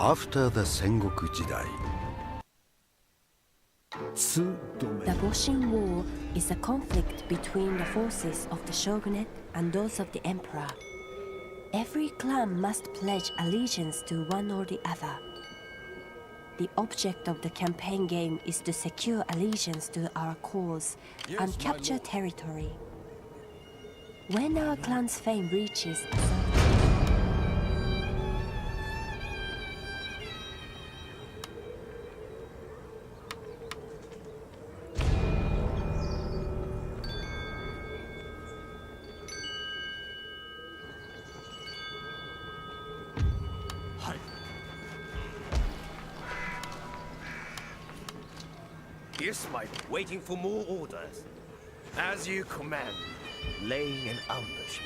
After the Sengoku Jidai, The Boshin War is a conflict between the forces of the shogunate and those of the emperor. Every clan must pledge allegiance to one or the other. The object of the campaign game is to secure allegiance to our cause and capture territory. When our clan's fame reaches a certain Yes, my waiting for more orders. As you command, laying an ambush.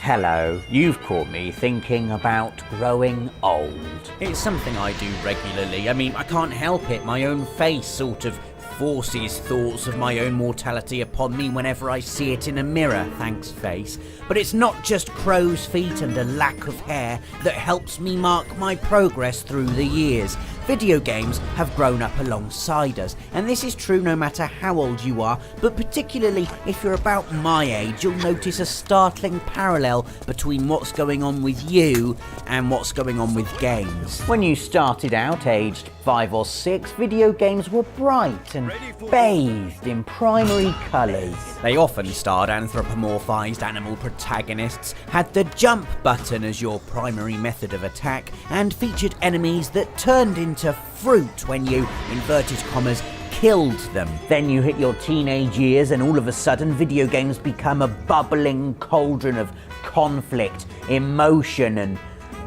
Hello, you've caught me thinking about growing old. It's something I do regularly. I mean, I can't help it. My own face sort of forces thoughts of my own mortality upon me whenever I see it in a mirror, thanks face. But it's not just crow's feet and a lack of hair that helps me mark my progress through the years. Video games have grown up alongside us, and this is true no matter how old you are, but particularly if you're about my age, you'll notice a startling parallel between what's going on with you and what's going on with games. When you started out aged 5 or 6, video games were bright and bathed in primary colours. They often starred anthropomorphised animal protagonists, had the jump button as your primary method of attack, and featured enemies that turned into fruit when you, inverted commas, killed them. Then you hit your teenage years and all of a sudden video games become a bubbling cauldron of conflict, emotion and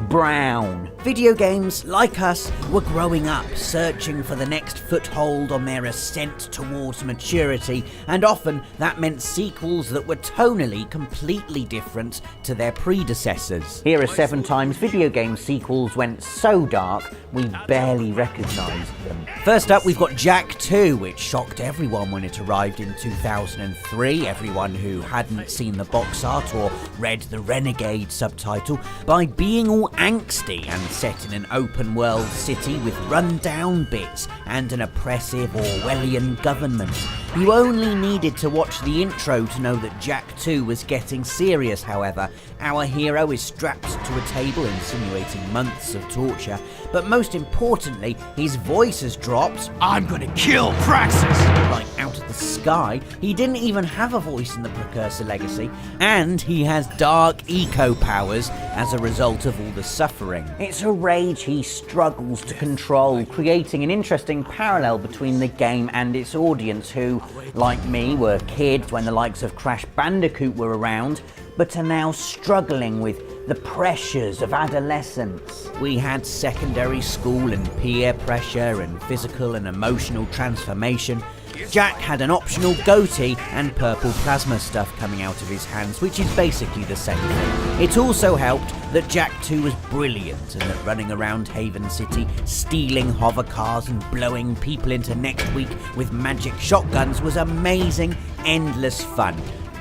brown. Video games, like us, were growing up, searching for the next foothold on their ascent towards maturity, and often that meant sequels that were tonally completely different to their predecessors. Here are 7 times video game sequels went so dark we barely recognised them. First up, we've got Jak 2, which shocked everyone when it arrived in 2003, everyone who hadn't seen the box art or read the Renegade subtitle, by being all angsty and set in an open world city with run-down bits and an oppressive Orwellian government. You only needed to watch the intro to know that Jak 2 was getting serious, however. Our hero is strapped to a table, insinuating months of torture, but most importantly, his voice has dropped. I'm gonna kill Praxis! Like out of the sky. He didn't even have a voice in the Precursor Legacy, and he has dark eco powers as a result of all the suffering. It's a rage he struggles to control, creating an interesting parallel between the game and its audience who, like me, were kids when the likes of Crash Bandicoot were around, but are now struggling with the pressures of adolescence. We had secondary school and peer pressure and physical and emotional transformation. Jak had an optional goatee and purple plasma stuff coming out of his hands, which is basically the same thing. It also helped that Jak 2 was brilliant and that running around Haven City, stealing hover cars and blowing people into next week with magic shotguns was amazing, endless fun.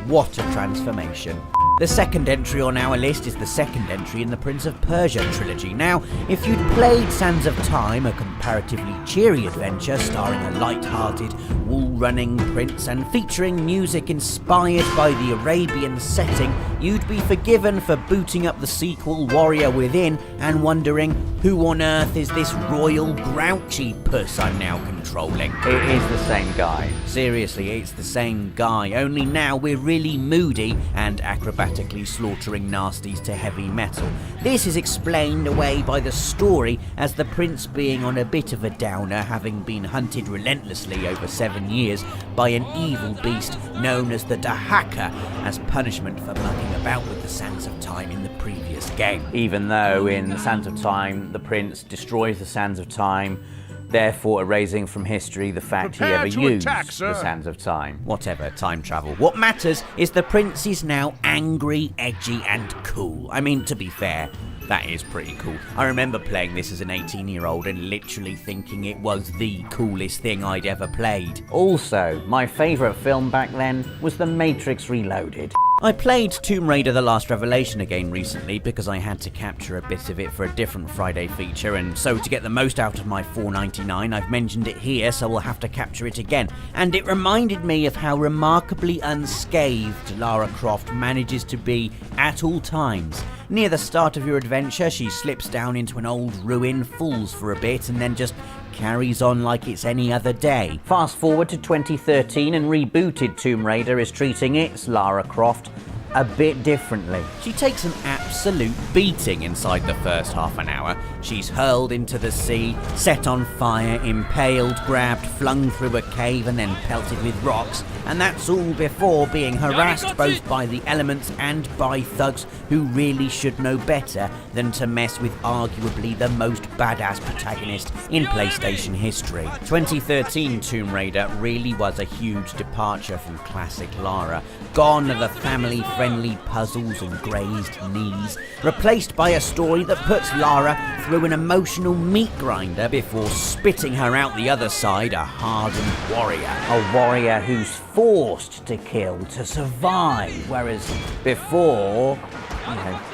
What a transformation. The second entry on our list is the second entry in the Prince of Persia trilogy. Now, if you'd played Sands of Time, a comparatively cheery adventure starring a light-hearted, wall-running prince and featuring music inspired by the Arabian setting, you'd be forgiven for booting up the sequel Warrior Within and wondering, who on earth is this royal grouchy puss I'm now controlling? trolling. It is the same guy. Seriously, it's the same guy, only now we're really moody and acrobatically slaughtering nasties to heavy metal. This is explained away by the story as the prince being on a bit of a downer, having been hunted relentlessly over 7 years by an evil beast known as the Dahaka as punishment for mucking about with the Sands of Time in the previous game. Even though in the Sands of Time, the prince destroys the Sands of Time, therefore erasing from history the fact he ever used the Sands of Time. Whatever, time travel. What matters is the prince is now angry, edgy, and cool. I mean, to be fair, that is pretty cool. I remember playing this as an 18-year-old and literally thinking it was the coolest thing I'd ever played. Also, my favourite film back then was The Matrix Reloaded. I played Tomb Raider The Last Revelation again recently because I had to capture a bit of it for a different Friday feature, and so to get the most out of my $4.99 I've mentioned it here, so we'll have to capture it again. And it reminded me of how remarkably unscathed Lara Croft manages to be at all times. Near the start of your adventure, she slips down into an old ruin, falls for a bit, and then just carries on like it's any other day. Fast forward to 2013 and rebooted Tomb Raider is treating its Lara Croft a bit differently. She takes an absolute beating inside the first half an hour. She's hurled into the sea, set on fire, impaled, grabbed, flung through a cave and then pelted with rocks, and that's all before being harassed both by the elements and by thugs who really should know better than to mess with arguably the most badass protagonist in PlayStation history. 2013 Tomb Raider really was a huge departure from classic Lara. Gone are the family-friendly puzzles and grazed knees, replaced by a story that puts Lara through an emotional meat grinder before spitting her out the other side, a hardened warrior. A warrior who's forced to kill to survive, whereas before,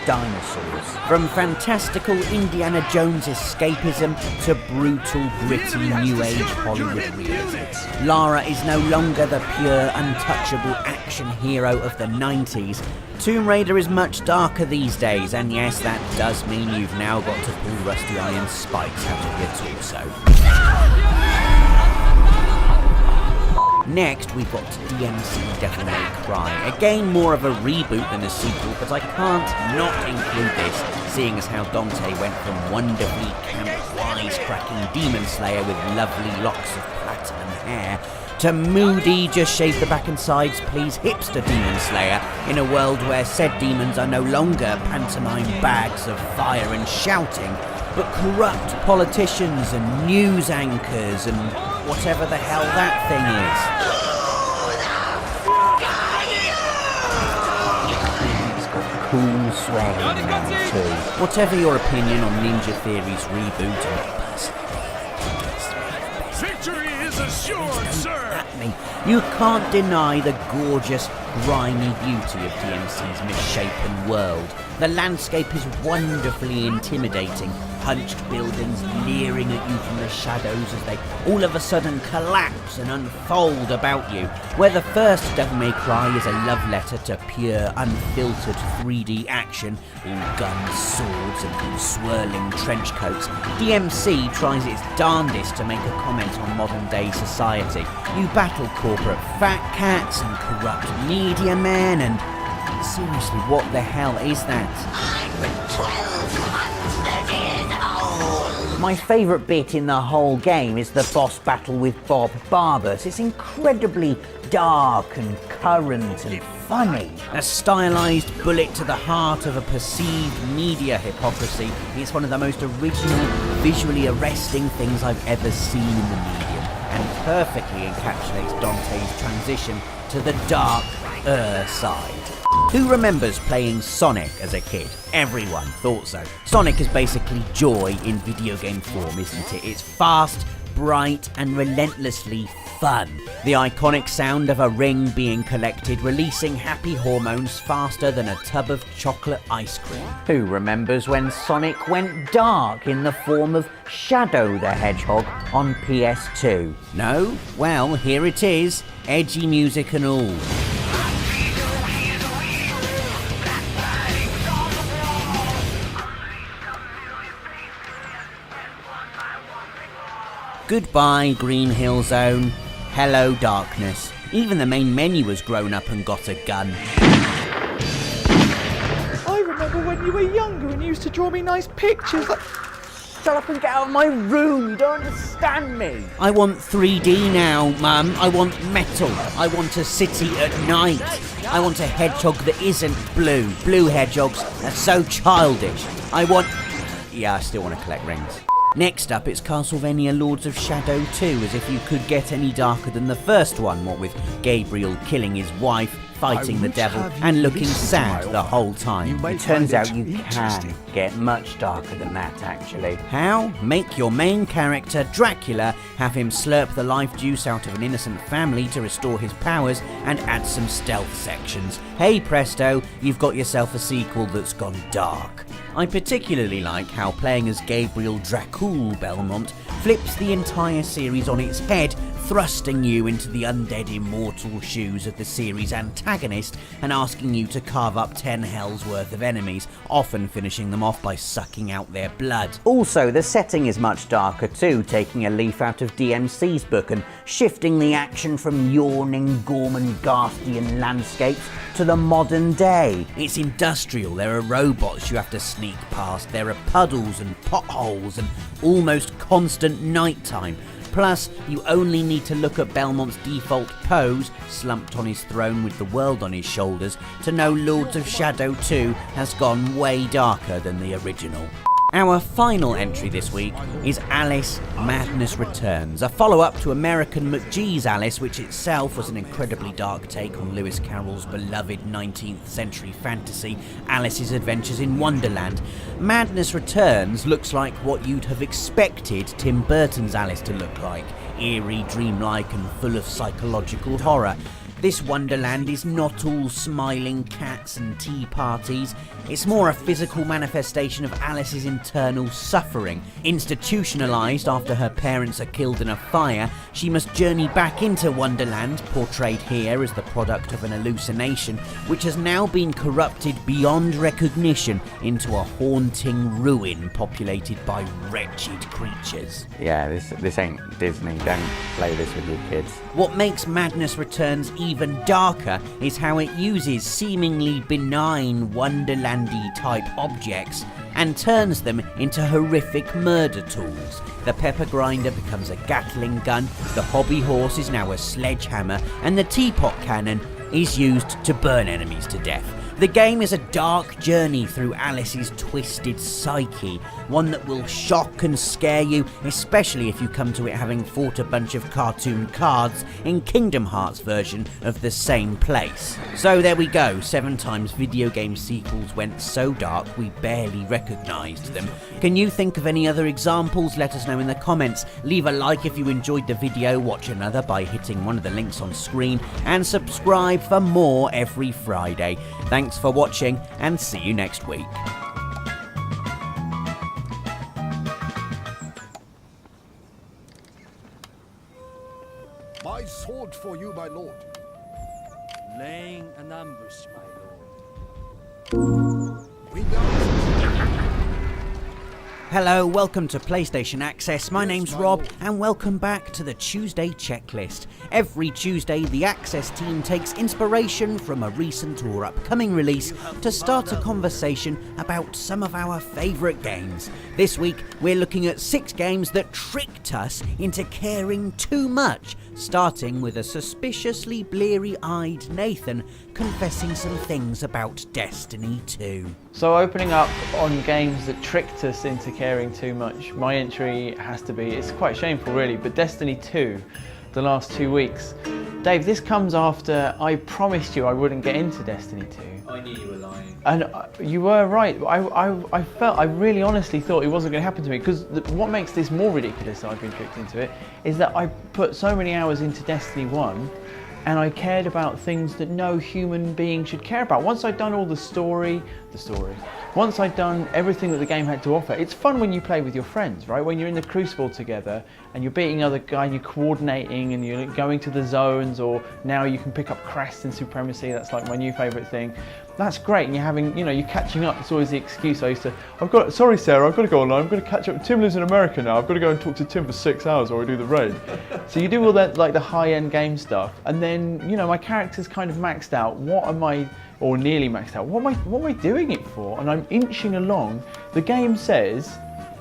dinosaurs. From fantastical Indiana Jones escapism to brutal, gritty, new age Hollywood realism, Lara is no longer the pure, untouchable action hero of the 90s. Tomb Raider is much darker these days, and yes, that does mean you've now got to pull rusty iron spikes out of your torso. Next, we've got DMC Devil May Cry. Again, more of a reboot than a sequel, but I can't not include this, seeing as how Dante went from wonderfully camp, wisecracking demon slayer with lovely locks of platinum hair to moody, just shave the back and sides, please, hipster demon slayer in a world where said demons are no longer pantomime bags of fire and shouting, but corrupt politicians and news anchors and whatever the hell that thing is. It's got cool sway now too. Whatever your opinion on Ninja Theory's reboot, and Victory is assured, sir! you can't deny the gorgeous, grimy beauty of DMC's misshapen world. The landscape is wonderfully intimidating, hunched buildings leering at you from the shadows as they all of a sudden collapse and unfold about you. Where the first Devil May Cry is a love letter to pure, unfiltered 3D action, all guns, swords and swirling trench coats, DMC tries its darndest to make a comment on modern-day society. You battle corporate fat cats and corrupt media men and... seriously, what the hell is that? My favourite bit in the whole game is the boss battle with Bob Barbas. It's incredibly dark and current and funny. A stylised bullet to the heart of a perceived media hypocrisy. It's one of the most original, visually arresting things I've ever seen in the medium, and perfectly encapsulates Dante's transition to the dark side. Who remembers playing Sonic as a kid? Everyone thought so. Sonic is basically joy in video game form, isn't it? It's fast, bright, and relentlessly fun. The iconic sound of a ring being collected, releasing happy hormones faster than a tub of chocolate ice cream. Who remembers when Sonic went dark in the form of Shadow the Hedgehog on PS2? No? Well, here it is. Edgy music and all. Goodbye, Green Hill Zone. Hello, darkness. Even the main menu has grown up and got a gun. I remember when you were younger and you used to draw me nice pictures. Shut up and get out of my room, you don't understand me. I want 3D now, Mum. I want metal. I want a city at night. I want a hedgehog that isn't blue. Blue hedgehogs are so childish. Yeah, I still want to collect rings. Next up, it's Castlevania Lords of Shadow 2, as if you could get any darker than the first one, what with Gabriel killing his wife, fighting the devil, and looking sad the whole time. It turns out you can get much darker than that, actually. How? Make your main character, Dracula, have him slurp the life juice out of an innocent family to restore his powers, and add some stealth sections. Hey presto, you've got yourself a sequel that's gone dark. I particularly like how playing as Gabriel Dracul Belmont flips the entire series on its head, thrusting you into the undead immortal shoes of the series antagonist and asking you to carve up 10 hells worth of enemies, often finishing them off by sucking out their blood. Also, the setting is much darker too, taking a leaf out of DMC's book and shifting the action from yawning Gormenghastia landscapes to the modern day. It's industrial, there are robots you have to sneak past, there are puddles and potholes and almost constant nighttime. Plus, you only need to look at Belmont's default pose, slumped on his throne with the world on his shoulders, to know Lords of Shadow 2 has gone way darker than the original. Our final entry this week is Alice Madness Returns, a follow-up to American McGee's Alice, which itself was an incredibly dark take on Lewis Carroll's beloved 19th century fantasy Alice's Adventures in Wonderland. Madness Returns looks like what you'd have expected Tim Burton's Alice to look like, eerie, dreamlike and full of psychological horror. This Wonderland is not all smiling cats and tea parties. It's more a physical manifestation of Alice's internal suffering. Institutionalized after her parents are killed in a fire, she must journey back into Wonderland, portrayed here as the product of an hallucination, which has now been corrupted beyond recognition into a haunting ruin populated by wretched creatures. Yeah, this ain't Disney. Don't play this with your kids. What makes Madness Returns even darker is how it uses seemingly benign Wonderlandy type objects and turns them into horrific murder tools. The pepper grinder becomes a Gatling gun, the hobby horse is now a sledgehammer, and the teapot cannon is used to burn enemies to death. The game is a dark journey through Alice's twisted psyche, one that will shock and scare you, especially if you come to it having fought a bunch of cartoon cards in Kingdom Hearts' version of the same place. So there we go, 7 times video game sequels went so dark we barely recognised them. Can you think of any other examples? Let us know in the comments. Leave a like if you enjoyed the video, watch another by hitting one of the links on screen, and subscribe for more every Friday. Thanks for watching, and see you next week. My sword for you, my lord. Laying an ambush, my lord. We got Hello, welcome to PlayStation Access. My name's Rob, and welcome back to the Tuesday Checklist. Every Tuesday, the Access team takes inspiration from a recent or upcoming release to start a conversation about some of our favourite games. This week, we're looking at 6 games that tricked us into caring too much, starting with a suspiciously bleary-eyed Nathan confessing some things about Destiny 2. So opening up on games that tricked us into caring too much, my entry has to be, it's quite shameful really, but Destiny 2, the last 2 weeks. Dave, this comes after I promised you I wouldn't get into Destiny 2. I knew you were lying. And you were right. I really honestly thought it wasn't going to happen to me, because what makes this more ridiculous that I've been tricked into it is that I put so many hours into Destiny 1 and I cared about things that no human being should care about. Once I'd done all the story, once I'd done everything that the game had to offer, it's fun when you play with your friends, right? When you're in the Crucible together and you're beating other guys and you're coordinating and you're going to the zones, or now you can pick up crests in Supremacy, that's like my new favourite thing. that's great, and you're having, you know, you're catching up. It's always the excuse. Sorry Sarah, I've got to go online, I've got to catch up. Tim lives in America now, I've got to go and talk to Tim for 6 hours while I do the raid. So you do all that, like the high-end game stuff, and then, you know, my character's kind of maxed out. Or nearly maxed out. What am I doing it for? And I'm inching along. The game says,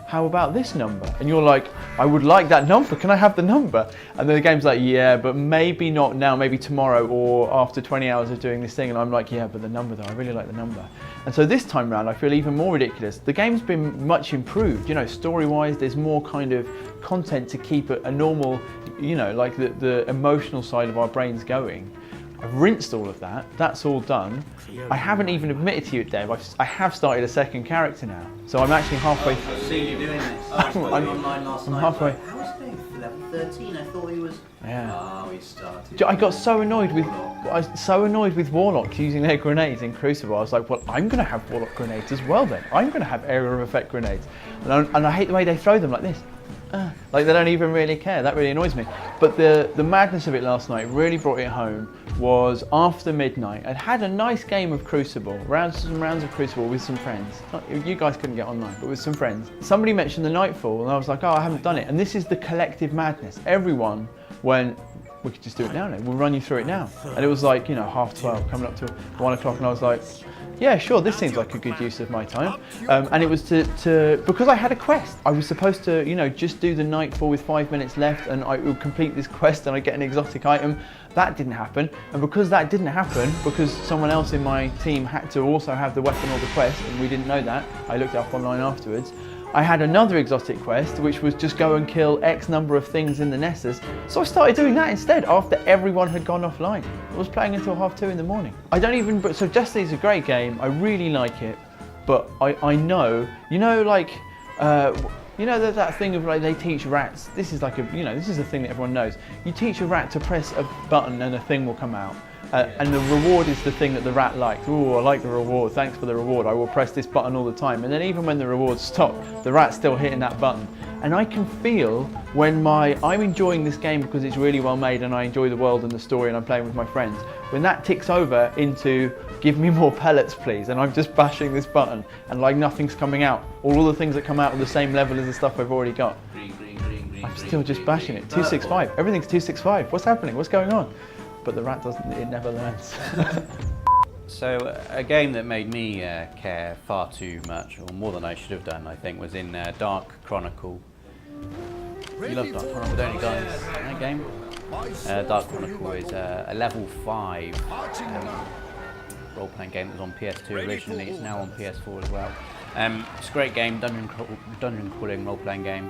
how about this number? And you're like, I would like that number, can I have the number? And then the game's like, yeah, but maybe not now, maybe tomorrow or after 20 hours of doing this thing. And I'm like, yeah, but the number though, I really like the number. And so this time round, I feel even more ridiculous. The game's been much improved, you know, story-wise, there's more kind of content to keep a normal, you know, like the emotional side of our brains going. I've rinsed all of that, that's all done. I haven't even admitted to you, Dave, I have started a second character now. So I'm actually halfway through. I've seen you doing this. I'm online last night. halfway. How was Dave for level 13? I thought he was... Yeah. Oh, he started. I got so annoyed with Warlocks using their grenades in Crucible. I was like, well, I'm going to have Warlock grenades as well then. I'm going to have area of effect grenades. And I hate the way they throw them like this. Like they don't even really care. That really annoys me. But the madness of it last night really brought it home. Was after midnight. I'd had a nice game of Crucible, some rounds of Crucible with some friends. You guys couldn't get online, but with some friends. Somebody mentioned the Nightfall, and I was like, oh, I haven't done it. And this is the collective madness. Everyone went, we could just do it now. We'll run you through it now. And it was like, you know, 12:30, coming up to 1 o'clock, and I was like, yeah, sure, this seems like a good use of my time. And it was because I had a quest. I was supposed to, you know, just do the Nightfall with 5 minutes left, and I would complete this quest and I'd get an exotic item. That didn't happen. And because that didn't happen, because someone else in my team had to also have the weapon or the quest, and we didn't know that, I looked it up online afterwards, I had another exotic quest, which was just go and kill X number of things in the Nessus. So I started doing that instead after everyone had gone offline. I was playing until 2:30 in the morning. So Destiny's a great game, I really like it, but I know, you know, like, you know that thing of like they teach rats, this is like this is a thing that everyone knows. You teach a rat to press a button and a thing will come out. And the reward is the thing that the rat likes. Oh, I like the reward, thanks for the reward, I will press this button all the time. And then even when the rewards stop, the rat's still hitting that button. And I can feel when I'm enjoying this game because it's really well made and I enjoy the world and the story and I'm playing with my friends. When that ticks over into, give me more pellets please, and I'm just bashing this button and like nothing's coming out. All the things that come out are the same level as the stuff I've already got. I'm still just bashing it. 265, everything's 265. What's happening? What's going on? But the rat it never learns. So a game that made me care far too much, or more than I should have done, I think, was in Dark Chronicle. You love Dark Chronicle, don't you guys? That game? Dark Chronicle is a level 5 role-playing game that was on PS2 originally. It's now on PS4 as well. It's a great game, dungeon crawling role-playing game.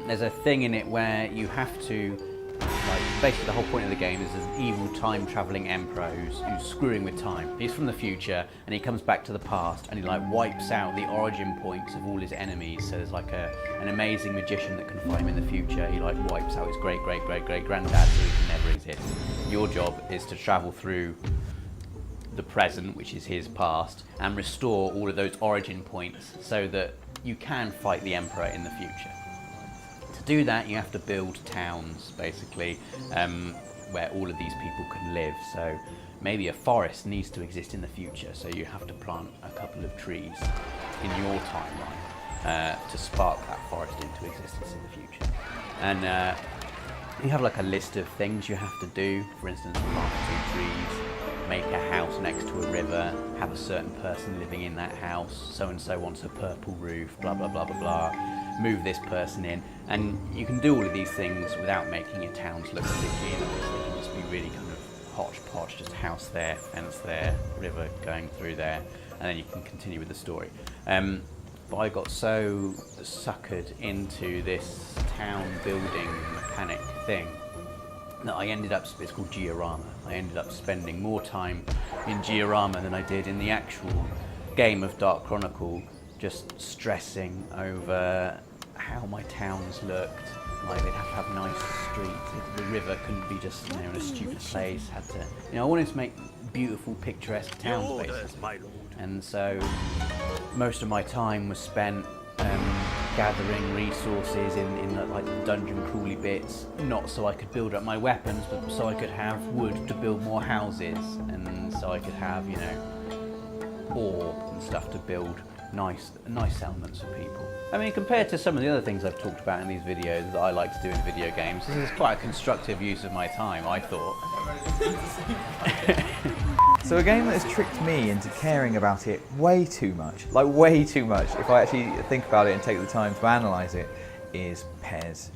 There's a thing in it where you have to, like, basically the whole point of the game is there's an evil time-travelling emperor who's screwing with time. He's from the future and he comes back to the past and he like wipes out the origin points of all his enemies. So there's like an amazing magician that can fight him in the future. He like wipes out his great-great-great-great-granddad so he can never exist. Your job is to travel through the present, which is his past, and restore all of those origin points so that you can fight the emperor in the future. To do that, you have to build towns, basically, where all of these people can live. So maybe a forest needs to exist in the future, so you have to plant a couple of trees in your timeline to spark that forest into existence in the future. And you have like a list of things you have to do. For instance, plant 2 trees, make a house next to a river, have a certain person living in that house, so-and-so wants a purple roof, blah, blah, blah, blah, blah, move this person in. And you can do all of these things without making your towns look sticky, and obviously it can just be really kind of hodgepodge, just house there, fence there, river going through there, and then you can continue with the story. But I got so suckered into this town building mechanic thing that I ended up, it's called Giorama, I ended up spending more time in Giorama than I did in the actual game of Dark Chronicle, just stressing over how my towns looked. Like they'd have to have nice streets, the river couldn't be just, you know, in a stupid place, had to, you know, I wanted to make beautiful picturesque towns basically. And so most of my time was spent gathering resources in the, like the dungeon crawly bits, not so I could build up my weapons, but so I could have wood to build more houses, and so I could have, you know, ore and stuff to build nice settlements for people. I mean, compared to some of the other things I've talked about in these videos that I like to do in video games, this is quite a constructive use of my time, I thought. So a game that has tricked me into caring about it way too much, like way too much, if I actually think about it and take the time to analyse it, is PES.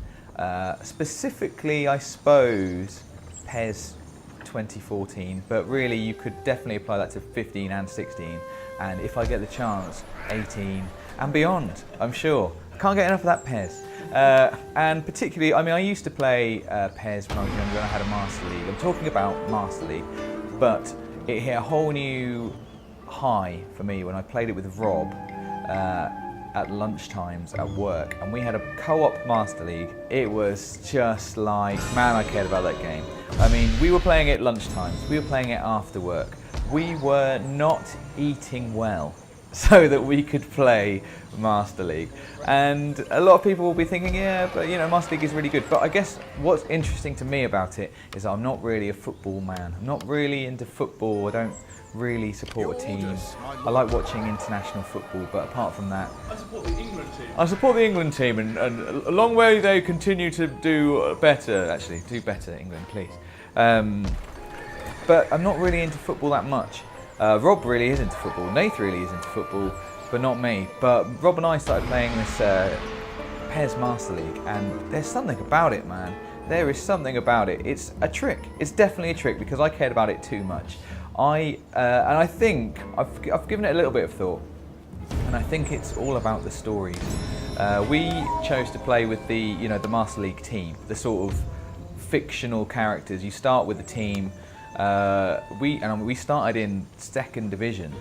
Specifically, I suppose, PES 2014, but really you could definitely apply that to 15 and 16, and if I get the chance, 18 and beyond, I'm sure. I can't get enough of that PES. And particularly, I mean, I used to play PES when I was younger and I had a Master League. I'm talking about Master League, but it hit a whole new high for me when I played it with Rob at lunchtimes at work, and we had a co-op Master League. It was just like, man, I cared about that game. I mean, we were playing it lunchtimes, we were playing it after work. We were not eating well so that we could play Master League. And a lot of people will be thinking, yeah, but you know, Master League is really good. But I guess what's interesting to me about it is that I'm not really a football man. I'm not really into football. I don't really support a team. I like watching international football, but apart from that, I support the England team. I support the England team, and a long way they continue to do better, actually. Do better, England, please. But I'm not really into football that much. Rob really is into football, Nath really is into football, but not me. But Rob and I started playing this PES Master League, and there's something about it, man. There is something about it. It's a trick. It's definitely a trick because I cared about it too much. And I think I've given it a little bit of thought, and I think it's all about the stories. We chose to play with the Master League team, the sort of fictional characters. You start with a team. We started in 2nd division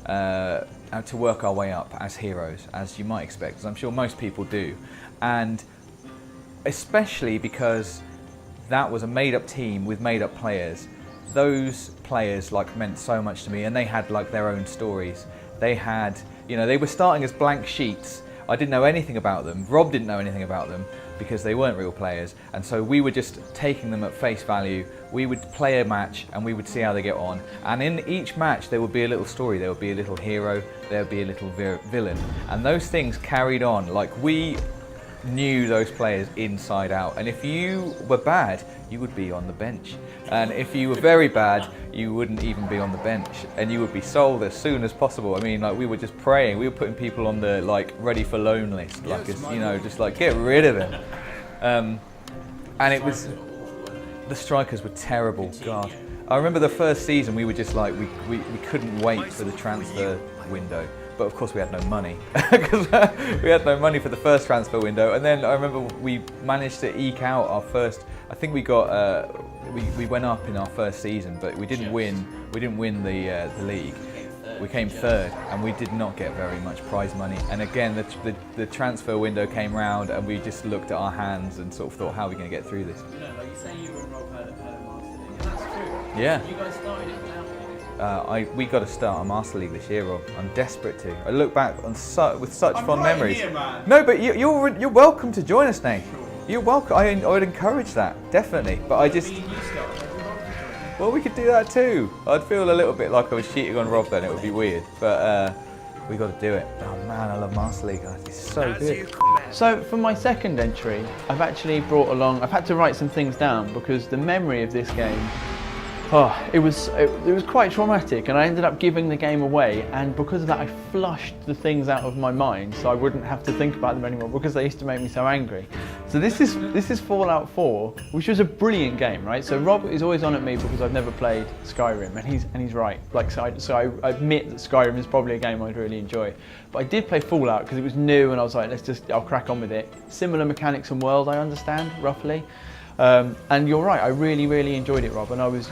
to work our way up as heroes, as you might expect, as I'm sure most people do. And especially because that was a made-up team with made-up players. Those players meant so much to me, and they had their own stories. They had, they were starting as blank sheets. I didn't know anything about them. Rob didn't know anything about them because they weren't real players, and so we were just taking them at face value. We would play a match and we would see how they get on, and in each match there would be a little story. There would be a little hero, there would be a little villain, and those things carried on. We knew those players inside out, and if you were bad, you would be on the bench, and if you were very bad, you wouldn't even be on the bench, and you would be sold as soon as possible. I mean, we were just praying. We were putting people on the ready for loan list, just get rid of them. And it was, the strikers were terrible. God, I remember the first season we were just we couldn't wait for the transfer window. But of course we had no money because we had no money for the first transfer window. And then I remember we managed to eke out our first. I think we got we went up in our first season, but we didn't win. We didn't win the league. We came third, and we did not get very much prize money. And again, the transfer window came round, and we just looked at our hands and sort of thought, how are we going to get through this? You say you and Rob had a Master League, and that's true. Yeah. You guys started it without we got to start a Master League this year, Rob. I'm desperate to. I look back on with such fond memories. Here, man. No, but you're welcome to join us, Nate. You're welcome. I would encourage that, definitely. But I just. Well, we could do that too. I'd feel a little bit like I was cheating on Rob then. It would be weird, but we got to do it. Oh man, I love Master League. It's so good. So for my second entry, I've actually brought along. I've had to write some things down because the memory of this game. It was quite traumatic, and I ended up giving the game away, and because of that I flushed the things out of my mind so I wouldn't have to think about them anymore because they used to make me so angry. So this is Fallout 4, which was a brilliant game, right? So Rob is always on at me because I've never played Skyrim, and he's right. So I admit that Skyrim is probably a game I'd really enjoy. But I did play Fallout because it was new, and I was like, I'll crack on with it. Similar mechanics and world, I understand roughly. And you're right, I really, really enjoyed it, Rob, and I was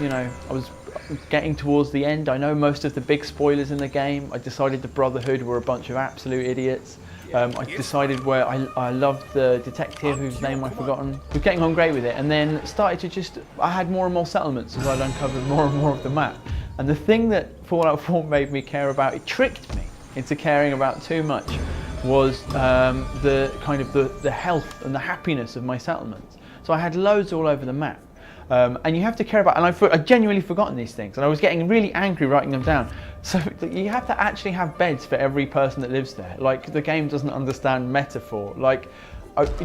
getting towards the end. I know most of the big spoilers in the game. I decided the Brotherhood were a bunch of absolute idiots. I decided where I loved the detective whose name I've forgotten. Was getting on great with it, and then started to I had more and more settlements as I'd uncovered more and more of the map. And the thing that Fallout 4 made me care about, it tricked me into caring about too much, was the kind of the health and the happiness of my settlements. So I had loads all over the map. And you have to care about, and I genuinely forgotten these things, and I was getting really angry writing them down. So you have to actually have beds for every person that lives there. Like, the game doesn't understand metaphor. Like,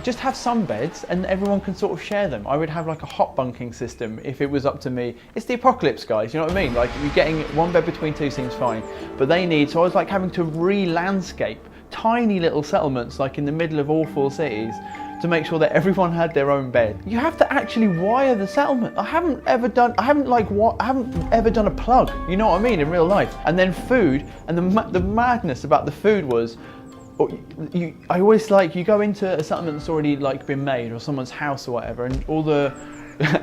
just have some beds and everyone can sort of share them. I would have like a hot bunking system if it was up to me. It's the apocalypse, guys, you know what I mean? Like, you're getting one bed between two seems fine, but they need, so I was like having to re-landscape tiny little settlements like in the middle of awful cities to make sure that everyone had their own bed. You have to actually wire the settlement. I haven't ever done a plug, you know what I mean, in real life. And then food, and the madness about the food was, I always like, you go into a settlement that's already like been made, or someone's house or whatever, and all the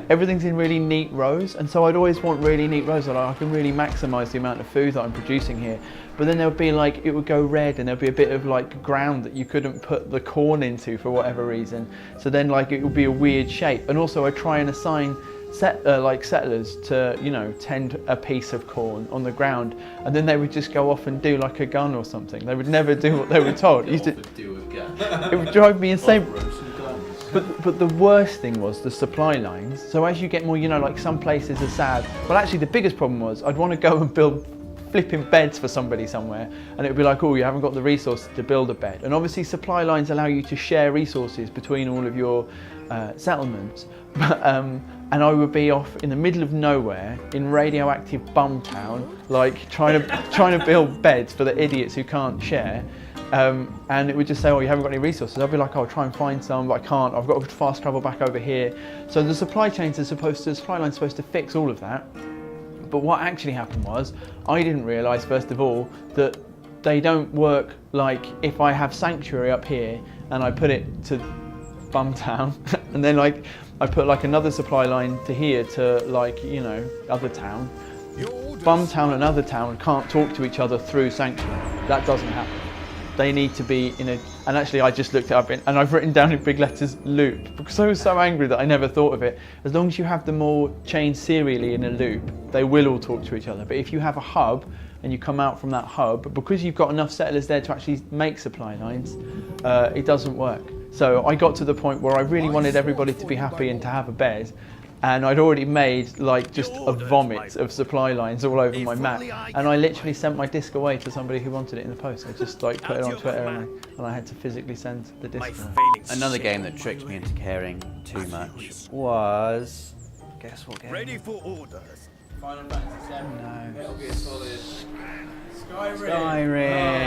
everything's in really neat rows, and so I'd always want really neat rows so I can really maximise the amount of food that I'm producing here. But then there would be like, it would go red and there'd be a bit of like ground that you couldn't put the corn into for whatever reason. So then like it would be a weird shape. And also I try and assign settlers to, you know, tend a piece of corn on the ground, and then they would just go off and do like a gun or something. They would never do what they were told. It would drive me insane. But the worst thing was the supply lines. So as you get more, you know, like some places are sad. Well, actually the biggest problem was I'd want to go and build flipping beds for somebody somewhere, and it would be like, oh, you haven't got the resources to build a bed. And obviously supply lines allow you to share resources between all of your settlements. And I would be off in the middle of nowhere in radioactive bum town, like trying to build beds for the idiots who can't share. And it would just say, oh, you haven't got any resources. I'd be like, oh, I'll try and find some, but I can't. I've got to fast travel back over here. So the supply line's supposed to fix all of that. But what actually happened was, I didn't realise, first of all, that they don't work like if I have sanctuary up here and I put it to Bumtown, and then like I put like another supply line to here to, like, you know, other town. Bumtown and other town can't talk to each other through sanctuary. That doesn't happen. They need to be in a, and actually I just looked it up and I've written down in big letters loop, because I was so angry that I never thought of it. As long as you have them all chained serially in a loop, they will all talk to each other. But if you have a hub and you come out from that hub, because you've got enough settlers there to actually make supply lines, it doesn't work. So I got to the point where I really wanted everybody to be happy and to have a bed, and I'd already made like just a vomit of supply lines all over my map, and I literally sent my disc away to somebody who wanted it in the post. I just like put it on Twitter and I had to physically send the disc away. Another game that tricked me into caring too much was, guess what game? Ready for orders. Final Fantasy VII. No. Metal Gear Solid. Skyrim. Skyrim.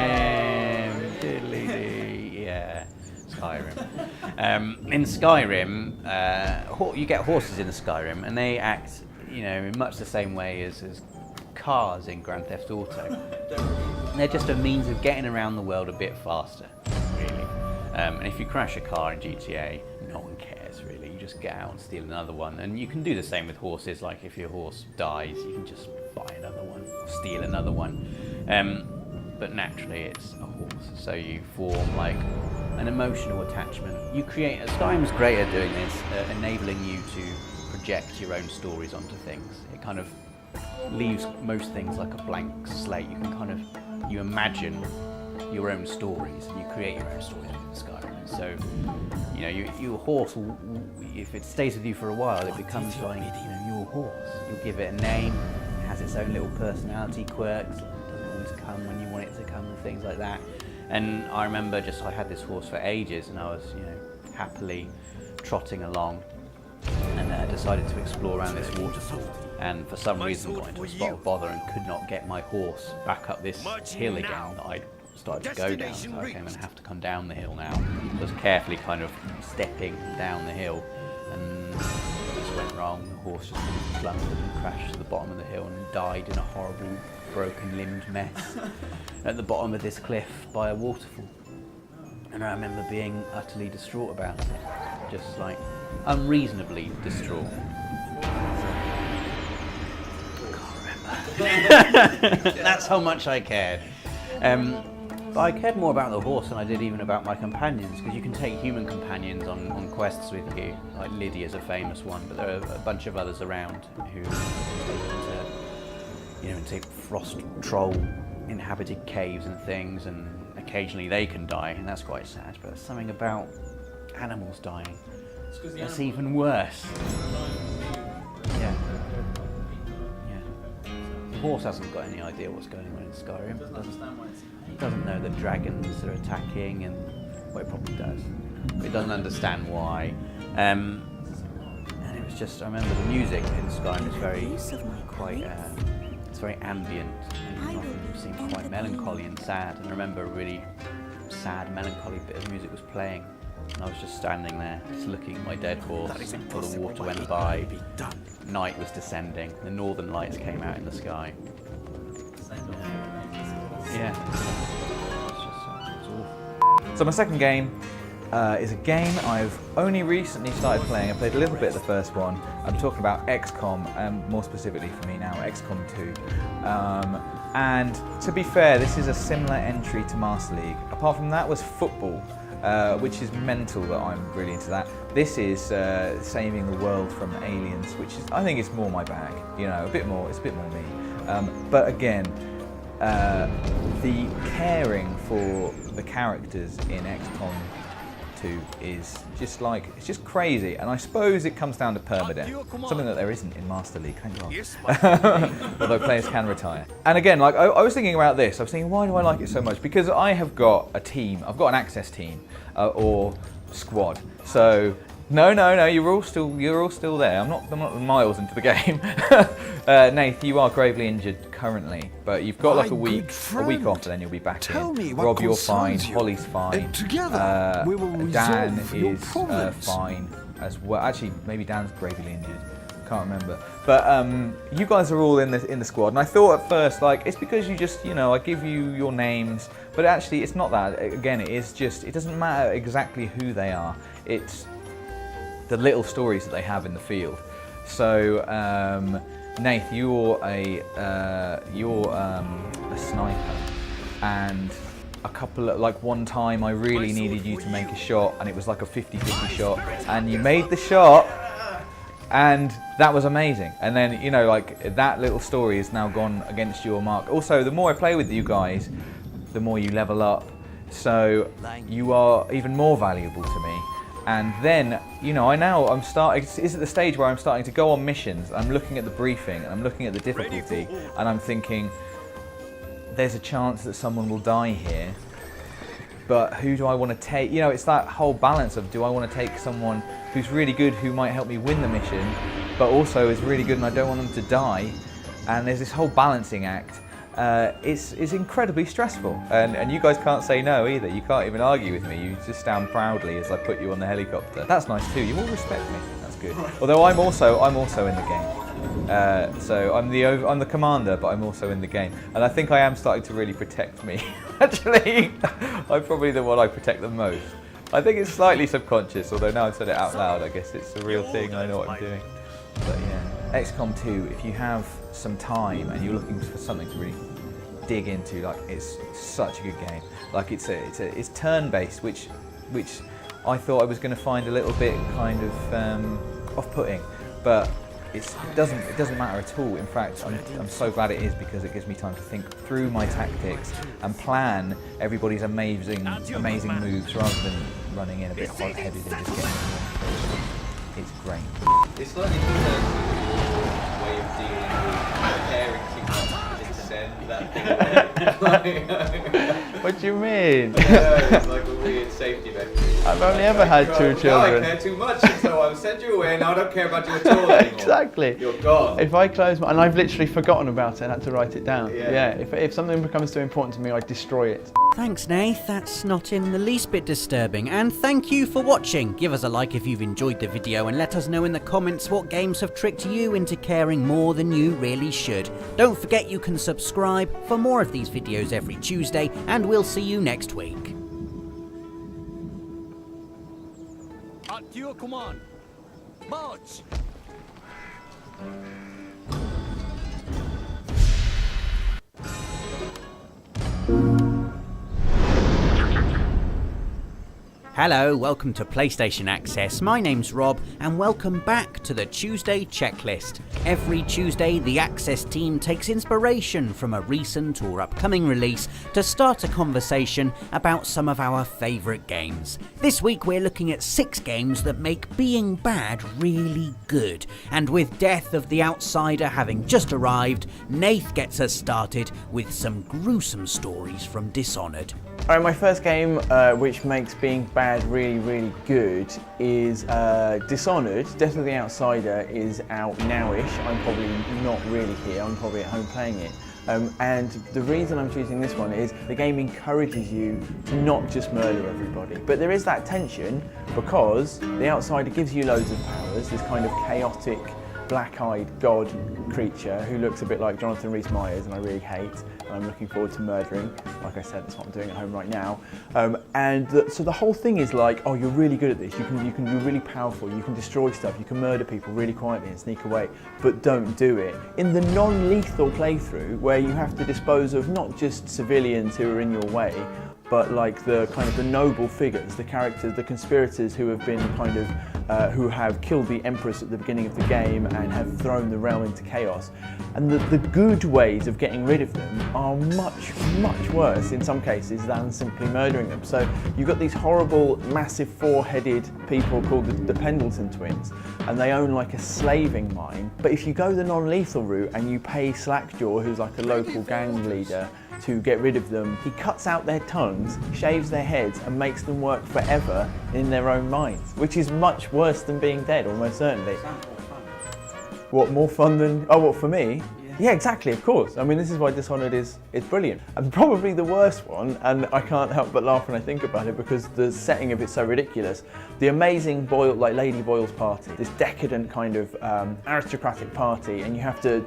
Diddly-dee. Yeah. Skyrim. In Skyrim, you get horses in the Skyrim, and they act, you know, in much the same way as cars in Grand Theft Auto. They're just a means of getting around the world a bit faster, really. And if you crash a car in GTA, no one cares really. You just get out and steal another one, and you can do the same with horses. Like if your horse dies, you can just buy another one, steal another one. But naturally, it's a horse, so you form like an emotional attachment. You create. Skyrim's great at doing this, enabling you to project your own stories onto things. It kind of leaves most things like a blank slate. You can kind of, you imagine your own stories, and you create your own stories within Skyrim. So, you know, your horse, if it stays with you for a while, it becomes like, you know, your horse. You'll give it a name, it has its own little personality quirks. Come when you want it to come and things like that. And I remember I had this horse for ages, and I was, you know, happily trotting along, and I decided to explore around this waterfall, and for some reason got into a spot of bother and could not get my horse back up this hill again that I'd started to go down. So okay, I'm going to have to come down the hill now. Just carefully kind of stepping down the hill, and this went wrong. The horse just plunged and crashed to the bottom of the hill and died in a horrible broken-limbed mess at the bottom of this cliff by a waterfall. And I remember being utterly distraught about it, just like unreasonably distraught. I can't remember. That's how much I cared. But I cared more about the horse than I did even about my companions, because you can take human companions on quests with you. Like Lydia's a famous one, but there are a bunch of others around who you know, take frost troll inhabited caves and things, and occasionally they can die, and that's quite sad. But there's something about animals dying that's even worse. Yeah. The horse hasn't got any idea what's going on in Skyrim. He doesn't know that dragons are attacking, and well, it probably does, but he doesn't understand why. And it was just, I remember the music in Skyrim is very it's very ambient, and it often seems quite melancholy and sad. And I remember a really sad, melancholy bit of music was playing, and I was just standing there, just looking at my dead horse until the water went by. Night was descending, the northern lights came out in the sky. Yeah. It's awful. So my second game is a game I've only recently started playing. I played a little bit of the first one. I'm talking about XCOM, and more specifically for me now, XCOM 2. And to be fair, this is a similar entry to Master League. Apart from that was football, which is mental that I'm really into that. This is saving the world from aliens, which is, I think it's more my bag, you know, it's a bit more me. But again, the caring for the characters in XCOM 2 is just like, it's just crazy, and I suppose it comes down to permadeath, something that there isn't in Master League, thank God. Although players can retire. And again, like I was thinking about this, I was thinking, why do I like it so much? Because I have got a team, I've got an access team, or squad. So no, you're all still there. I'm not miles into the game. Nath, you are gravely injured currently, but you've got like a week off, and then you'll be back in. Rob, you're fine. Holly's fine. Dan is fine as well. Actually, maybe Dan's gravely injured. Can't remember. But you guys are all in the squad, and I thought at first, like, it's because you just, you know, I give you your names, but actually it's not that. Again, it is just, it doesn't matter exactly who they are. It's the little stories that they have in the field. So, Nath, you're a sniper, and a couple of, like one time I really needed you to make a shot, and it was like a 50-50 shot, and you made the shot, and that was amazing. And then, you know, like that little story has now gone against your mark. Also, the more I play with you guys, the more you level up, so you are even more valuable to me. And then, you know, I'm starting, it's at the stage where I'm starting to go on missions. I'm looking at the briefing, and I'm looking at the difficulty, and I'm thinking, there's a chance that someone will die here, but who do I want to take? You know, it's that whole balance of, do I want to take someone who's really good, who might help me win the mission, but also is really good and I don't want them to die? And there's this whole balancing act. It's incredibly stressful, and you guys can't say no either. You can't even argue with me. You just stand proudly as I put you on the helicopter. That's nice too. You all respect me. That's good. Although I'm also in the game. So I'm the commander, but I'm also in the game, and I think I am starting to really protect me. Actually, I'm probably the one I protect the most. I think it's slightly subconscious, although now I've said it out loud, I guess it's a real thing. I know what I'm doing. But yeah, XCOM 2, if you have some time and you're looking for something to really dig into, like, it's such a good game. Like, it's turn-based, which I thought I was going to find a little bit kind of off-putting, but it doesn't matter at all. In fact, I'm so glad it is, because it gives me time to think through my tactics and plan everybody's amazing moves, rather than running in a bit hot heavy than just getting. It's great. It's slightly different way of dealing with caring too much to send that thing. What do you mean? It's like a weird safety mechanism. I've only ever had two children. No, I care too much, so I'll send you away, and I don't care about you at all anymore. Exactly. You're gone. If I close my, and I've literally forgotten about it and had to write it down. Yeah. If something becomes too important to me, I destroy it. Thanks, Nath. That's not in the least bit disturbing. And thank you for watching. Give us a like if you've enjoyed the video, and let us know in the comments what games have tricked you into caring more than you really should. Don't forget you can subscribe for more of these videos every Tuesday, and we'll see you next week. At your command, march! Hello, welcome to PlayStation Access. My name's Rob, and welcome back to the Tuesday Checklist. Every Tuesday, the Access team takes inspiration from a recent or upcoming release to start a conversation about some of our favourite games. This week, we're looking at 6 games that make being bad really good. And with Death of the Outsider having just arrived, Nath gets us started with some gruesome stories from Dishonored. Alright, my first game which makes being bad really good is Dishonored. Death of the Outsider is out nowish. I'm probably not really here, I'm probably at home playing it. And the reason I'm choosing this one is the game encourages you to not just murder everybody. But there is that tension because the Outsider gives you loads of powers, this kind of chaotic, black-eyed god creature who looks a bit like Jonathan Rhys-Meyers, and I really hate, and I'm looking forward to murdering. Like I said, that's what I'm doing at home right now. So the whole thing is like, oh, you're really good at this, you can be really powerful, you can destroy stuff, you can murder people really quietly and sneak away, but don't do it. In the non-lethal playthrough, where you have to dispose of not just civilians who are in your way, but like the kind of the noble figures, the characters, the conspirators who have been kind of, who have killed the Empress at the beginning of the game and have thrown the realm into chaos. And the good ways of getting rid of them are much worse in some cases than simply murdering them. So you've got these horrible, massive 4-headed people called the Pendleton twins, and they own like a slaving mine. But if you go the non-lethal route and you pay Slackjaw, who's like a local gang leader, to get rid of them, he cuts out their tongues, shaves their heads, and makes them work forever in their own mines, which is much worse than being dead, almost certainly. What, more fun than, oh, what, for me? Yeah, exactly, of course. I mean, this is why Dishonored is brilliant. And probably the worst one, and I can't help but laugh when I think about it because the setting of it's so ridiculous. The amazing Boyle, like Lady Boyle's party, this decadent kind of aristocratic party, and you have to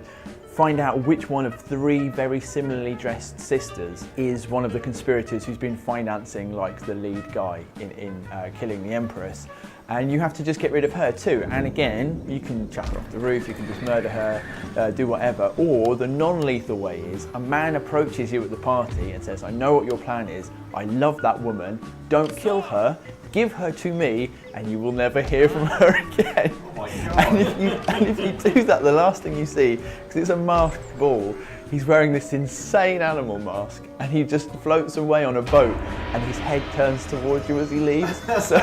find out which one of 3 very similarly dressed sisters is one of the conspirators who's been financing like the lead guy in killing the Empress. And you have to just get rid of her too. And again, you can chuck her off the roof, you can just murder her, do whatever. Or the non-lethal way is a man approaches you at the party and says, I know what your plan is, I love that woman, don't kill her, give her to me, and you will never hear from her again. Oh my God. And if you do that, the last thing you see, because it's a masked ball, he's wearing this insane animal mask, and he just floats away on a boat, and his head turns towards you as he leaves. So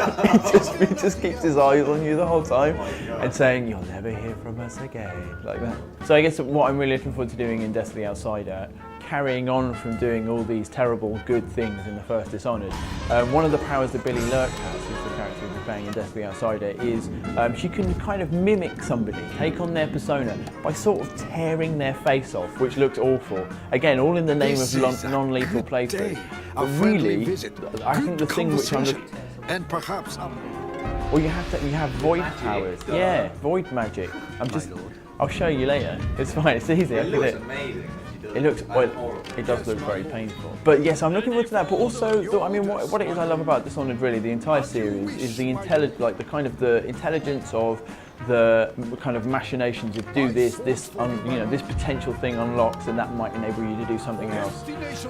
he just keeps his eyes on you the whole time, and saying, you'll never hear from us again, like that. So I guess what I'm really looking forward to doing in Death of the Outsider, carrying on from doing all these terrible good things in the first Dishonored. One of the powers that Billy Lurk has, who's the character who's playing in Death of the Outsider, is she can kind of mimic somebody, take on their persona by sort of tearing their face off, which looks awful. Again, all in the name of non-lethal playthrough. But really, I think the thing which I'm looking... And perhaps... Well, you have void powers. Yeah, void magic. I'll show you later. It's fine, it's easy. It looks amazing. It looks, well, it does look very painful. But yes, I'm looking forward to that. But also, I mean, what it is I love about Dishonored, really, the entire series, is the the intelligence of the kind of machinations of do this potential thing unlocks, and that might enable you to do something else.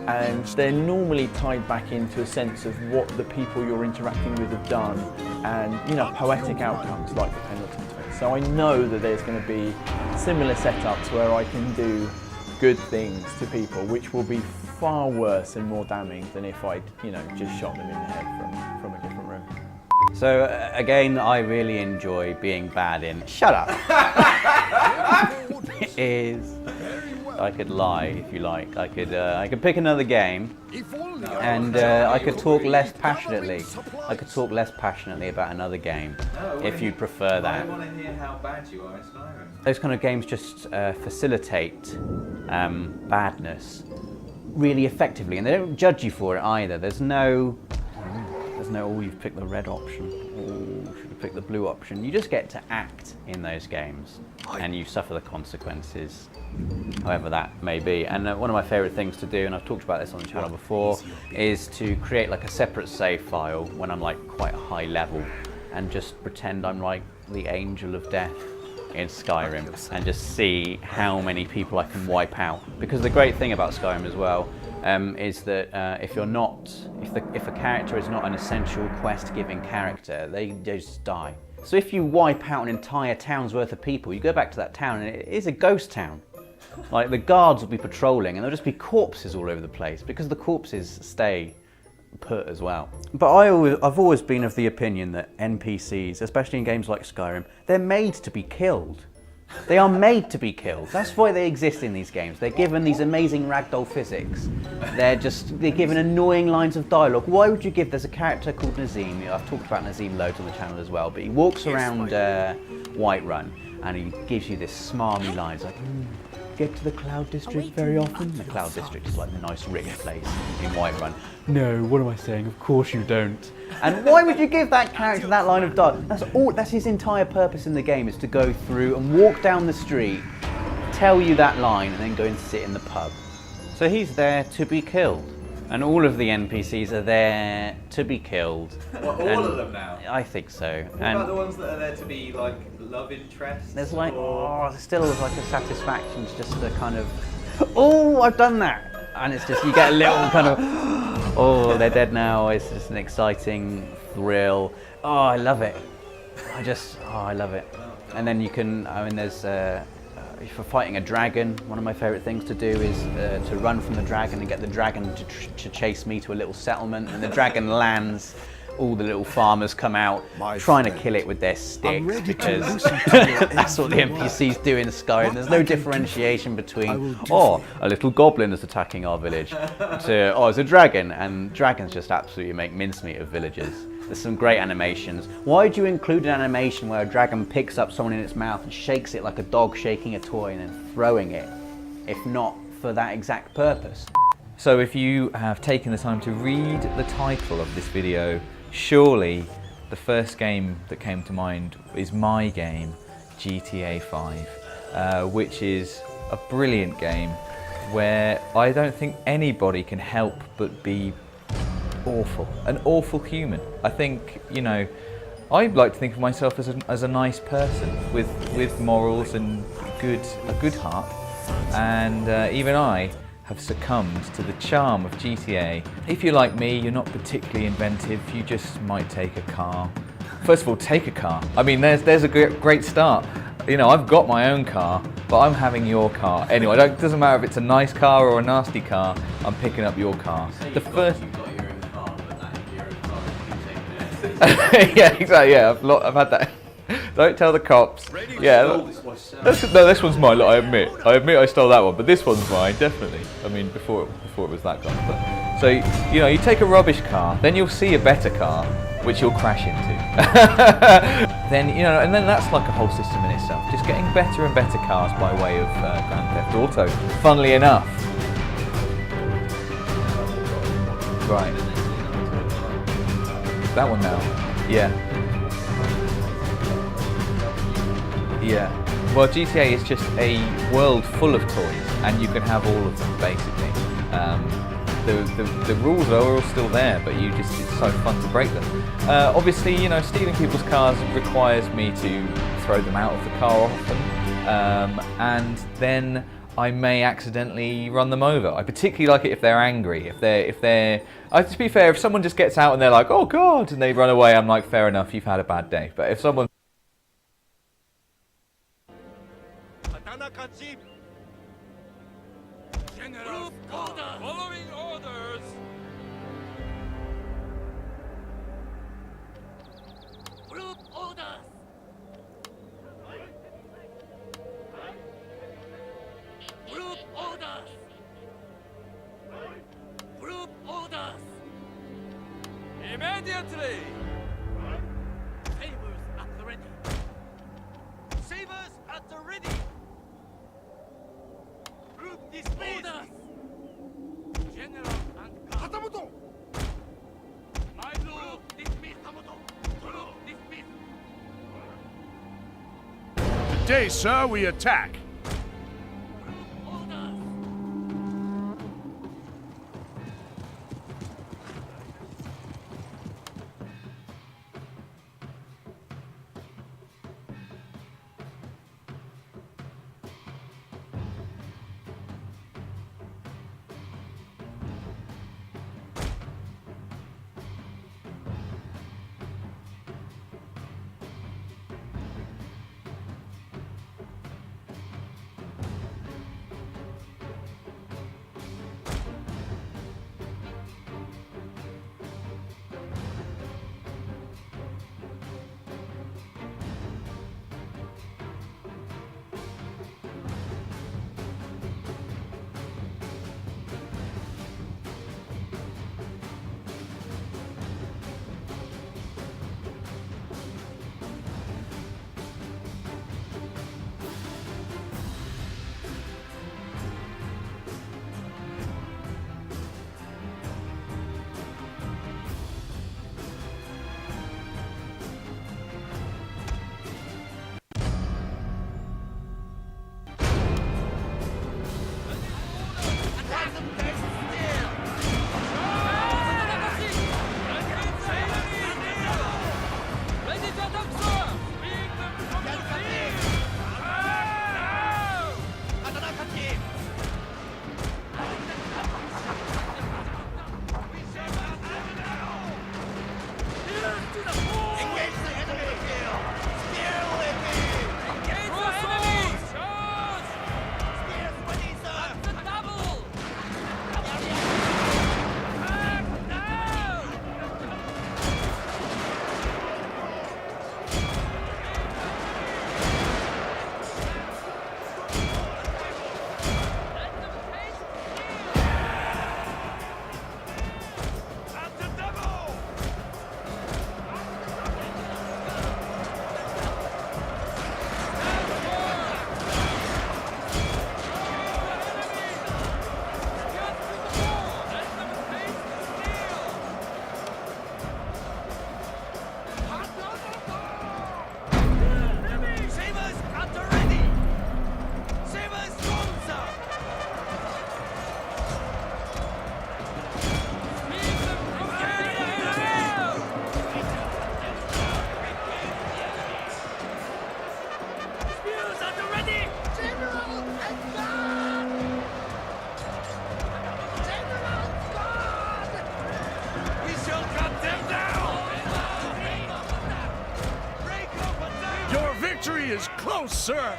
And they're normally tied back into a sense of what the people you're interacting with have done, and poetic outcomes like the Pendleton twins. So I know that there's going to be similar setups where I can do good things to people, which will be far worse and more damning than if I'd, just shot them in the head from a different room. So again, I really enjoy being bad in. Shut up. It is. I could lie if you like. I could pick another game, and I could talk less passionately. I could talk less passionately about another game, if you'd prefer that. I want to hear how bad you are in Skyrim. Those kind of games just facilitate badness really effectively, and they don't judge you for it either. There's no, oh, you've picked the red option, oh, you should have picked the blue option. You just get to act in those games, and you suffer the consequences, however that may be. And one of my favourite things to do, and I've talked about this on the channel before, is to create like a separate save file when I'm like quite a high level, and just pretend I'm like the angel of death in Skyrim, and just see how many people I can wipe out. Because the great thing about Skyrim as well, is that if a character is not an essential quest-giving character, they just die. So if you wipe out an entire town's worth of people, you go back to that town and it is a ghost town. Like the guards will be patrolling and there'll just be corpses all over the place because the corpses stay put as well. But I've always been of the opinion that NPCs, especially in games like Skyrim, they're made to be killed. They are made to be killed. That's why they exist in these games. They're given these amazing ragdoll physics. They're given annoying lines of dialogue. Why would you give, there's a character called Nazim, I've talked about Nazim loads on the channel as well, but he walks around Whiterun and he gives you this smarmy lines like, get to the Cloud District very often? The Cloud District is like the nice rich place in Whiterun. No, what am I saying? Of course you don't. And why would you give that character that line of dialogue? That's his entire purpose in the game, is to go through and walk down the street, tell you that line, and then go and sit in the pub. So he's there to be killed. And all of the NPCs are there to be killed. Well, all of them now? I think so. What about the ones that are there to be like love interests? There's like, there's still like a satisfaction just to kind of, oh, I've done that. And it's just, you get a little kind of, oh, they're dead now. It's just an exciting thrill. Oh, I love it. I love it. And then you can, there's, for fighting a dragon, one of my favourite things to do is to run from the dragon and get the dragon to chase me to a little settlement. And the dragon lands, all the little farmers come out trying to kill it with their sticks because that's what the NPCs do in Skyrim. There's no differentiation between, oh, a little goblin is attacking our village, to, oh, it's a dragon. And dragons just absolutely make mincemeat of villagers. There's some great animations. Why do you include an animation where a dragon picks up someone in its mouth and shakes it like a dog shaking a toy and then throwing it, if not for that exact purpose? So if you have taken the time to read the title of this video, surely the first game that came to mind is my game, GTA 5, which is a brilliant game where I don't think anybody can help but be awful, an awful human. I think, you know, I like to think of myself as a nice person with morals and a good heart, and even I have succumbed to the charm of GTA. If you're like me, you're not particularly inventive, you just might take a car. First of all, take a car. I mean, there's a great start. You know, I've got my own car, but I'm having your car. Anyway, it doesn't matter if it's a nice car or a nasty car, I'm picking up your car. The first... yeah, exactly, yeah, I've had that. Don't tell the cops. Yeah, this one's mine, look, I admit I stole that one, but this one's mine, definitely. I mean, before it was that guy. But, so, you know, you take a rubbish car, then you'll see a better car, which you'll crash into. Then, you know, and then that's like a whole system in itself. Just getting better and better cars by way of Grand Theft Auto. Funnily enough. Right. That one now. Yeah. Yeah. Well, GTA is just a world full of toys, and you can have all of them, basically. The rules are all still there, but it's so fun to break them. Obviously, you know, stealing people's cars requires me to throw them out of the car often, and then I may accidentally run them over. I particularly like it if they're angry. If they're, to be fair, if someone just gets out and they're like, oh God, and they run away, I'm like, fair enough, you've had a bad day. But if someone... General, following orders. Group orders. Group orders. Group orders. Immediately. Sabers at the ready. Sabers at the ready. Group dismissed. Orders. General and Hatamoto. My lord, dismiss Hatamoto. Group dismissed. Today, sir, we attack. Victory is close, sir!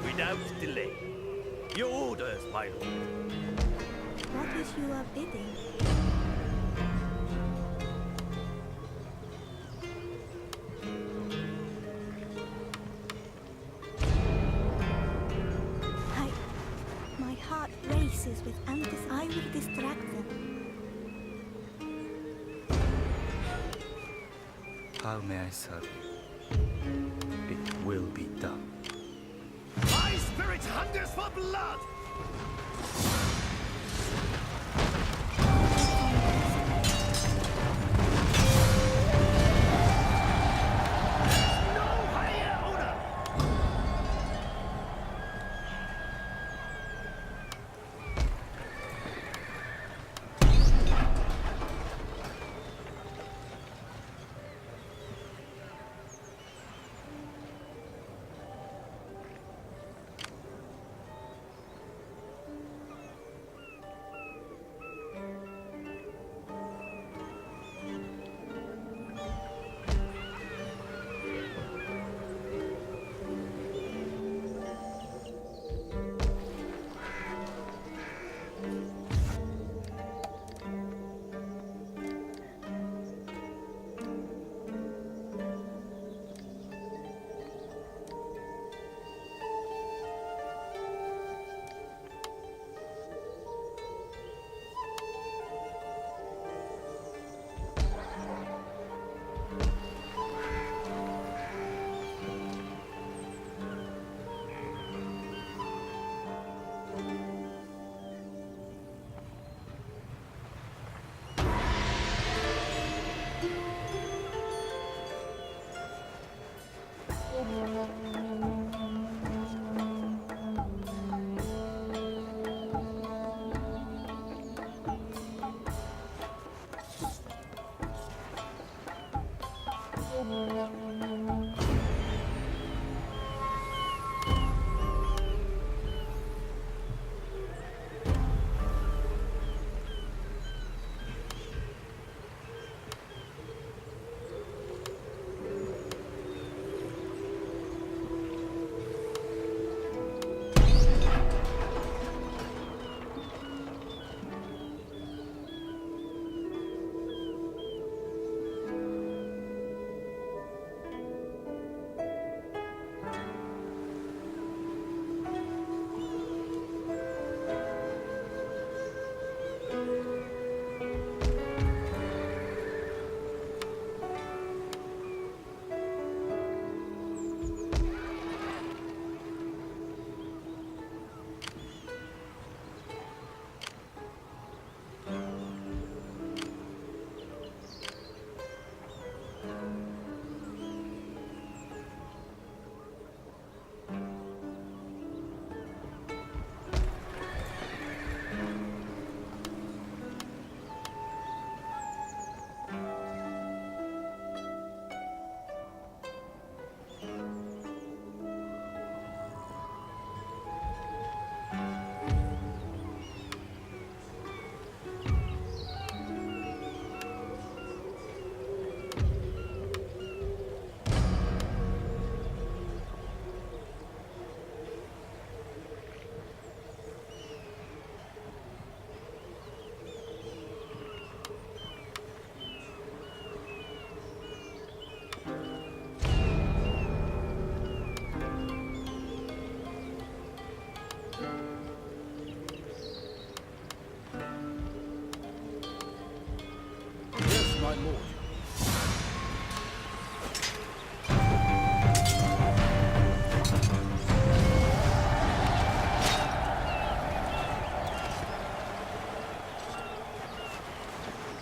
Without delay. Your orders, my lord. What is your bidding? My heart races with anticipation. I will distract them. How may I serve you? It will be done. My spirit hungers for blood! No higher order!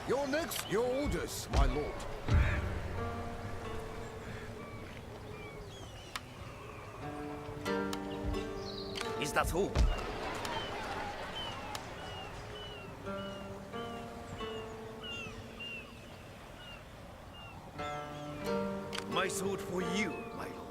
Your orders, my lord. Is that all? My sword for you, my lord.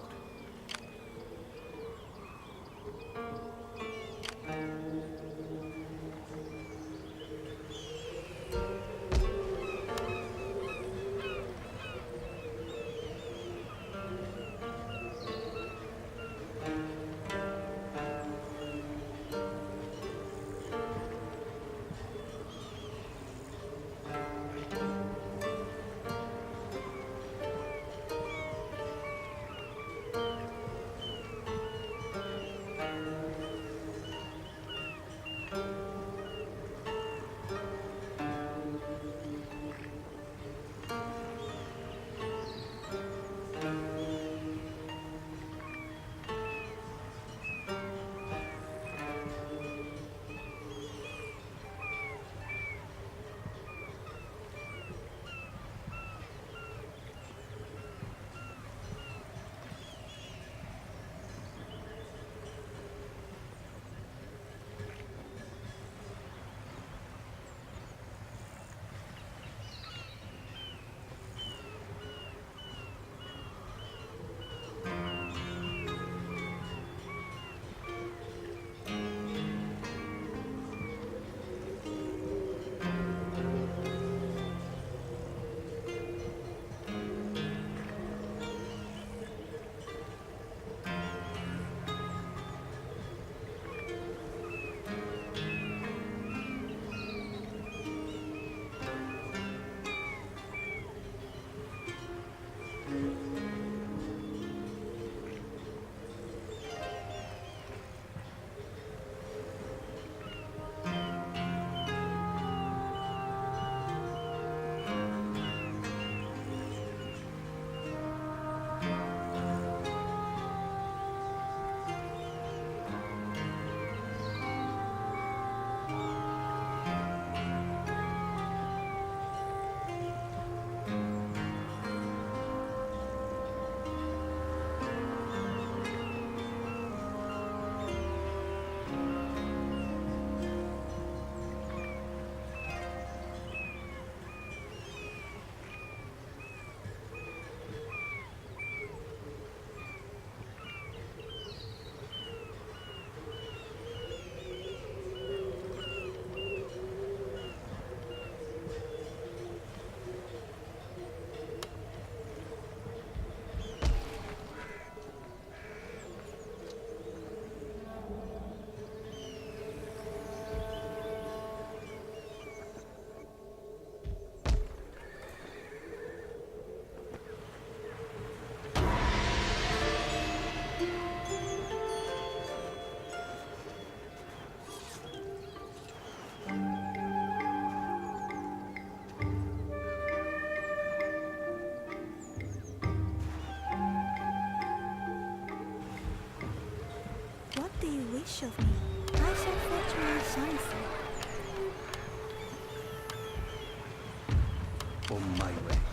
do you wish of me? I shall fetch my sunset. On my way.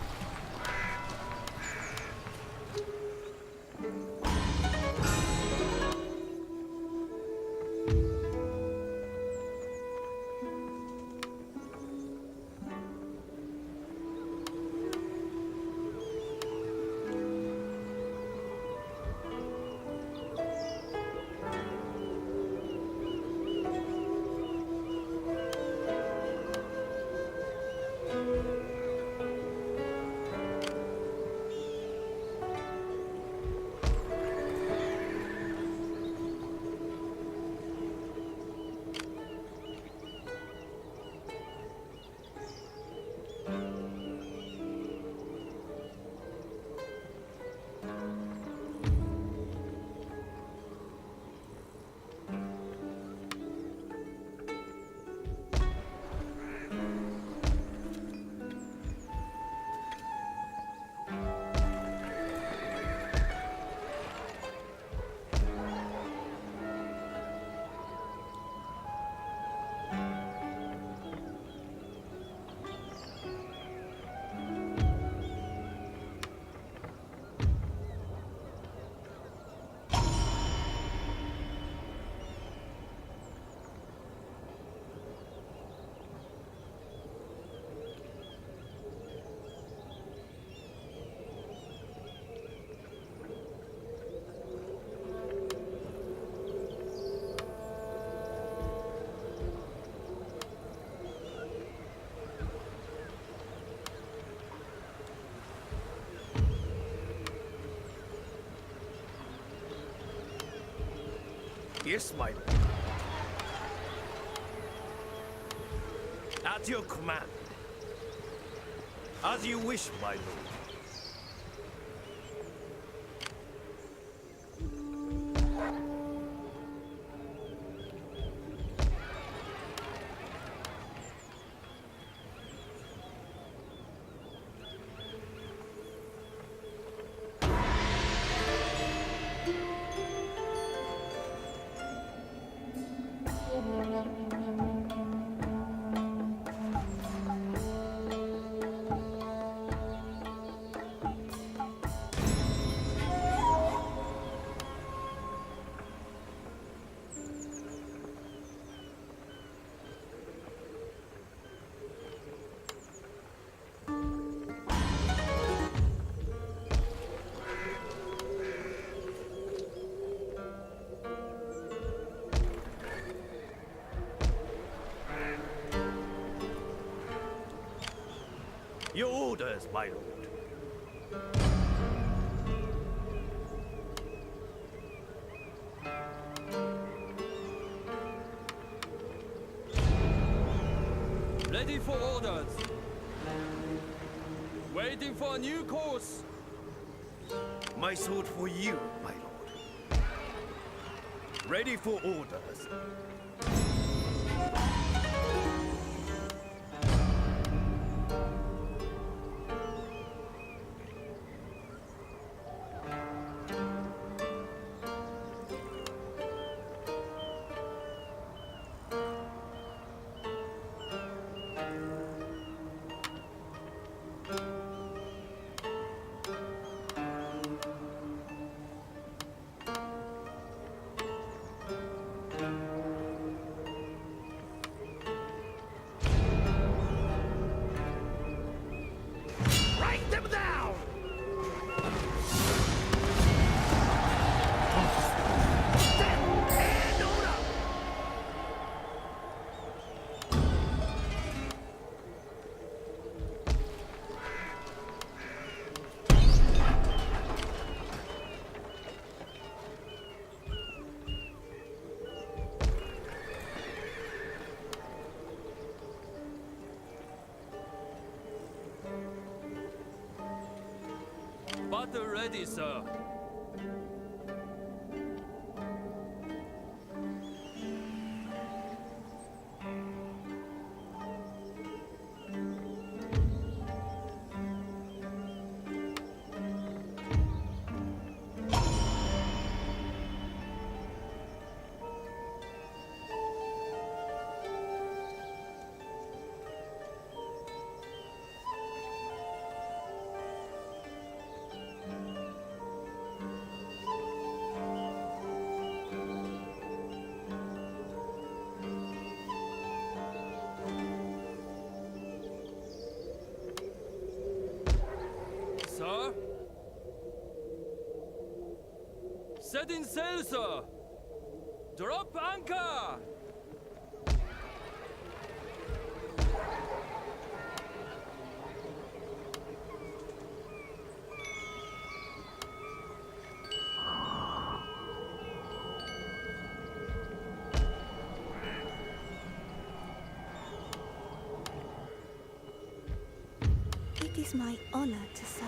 Yes, my lord. At your command. As you wish, my lord. Your orders, my lord. Ready for orders. Waiting for a new course. My sword for you, my lord. Ready for orders. Write them down! Stand and order! Battle ready, sir. Sir? Setting sail, sir. Drop anchor. It is my honor to serve.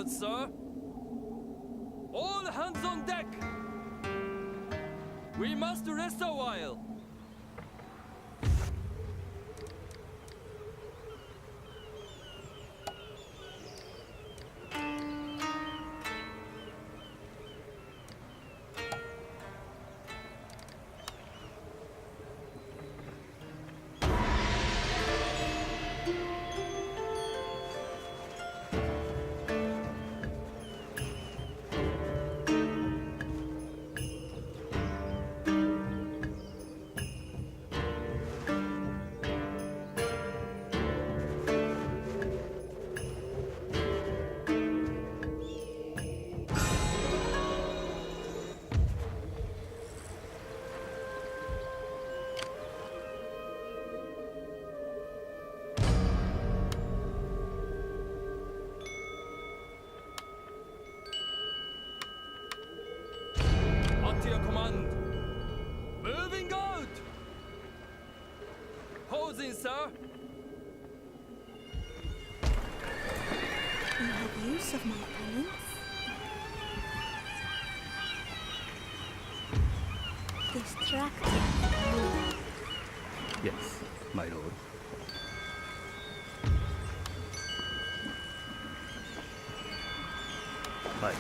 forward, sir. All hands on deck. We must rest a while. To your command. Moving out. Posing, sir. You have use of my talents. Distracting. Yes, my lord. Hi.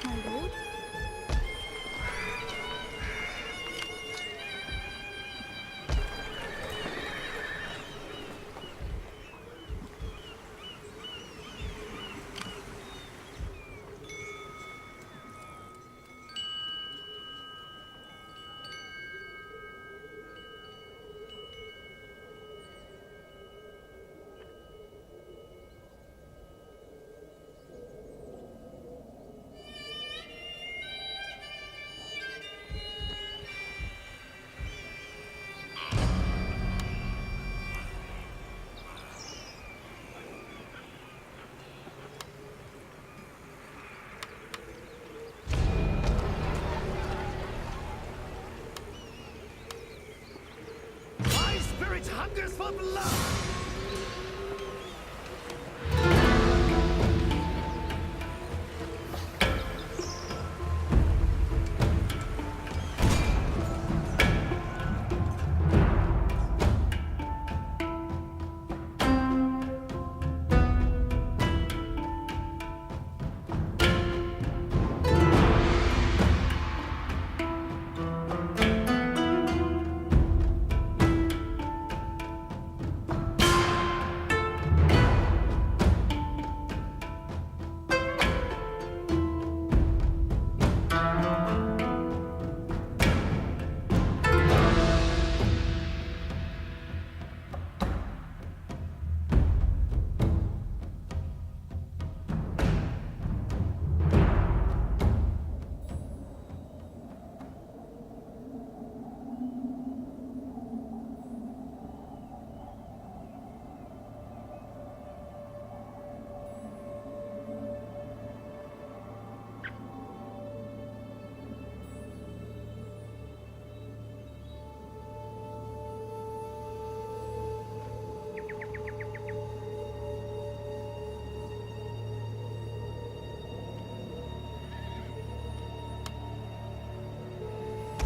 My lord? My spirit hungers for blood!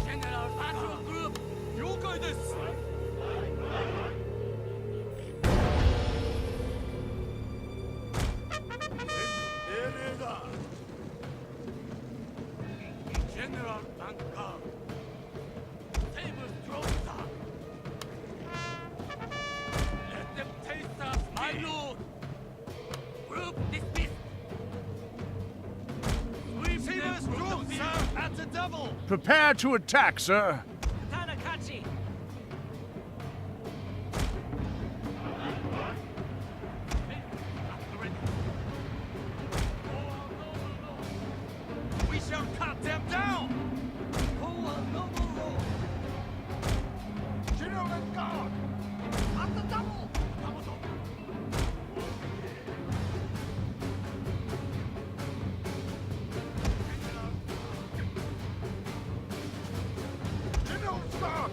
General Patrol Group. 了解です。General Vanguard. Tables drones up. Let them taste us, my lord. Group dismissed. double! Prepare to attack, sir. Tanakachi! We shall cut them down! General and guard! At the double! General guard!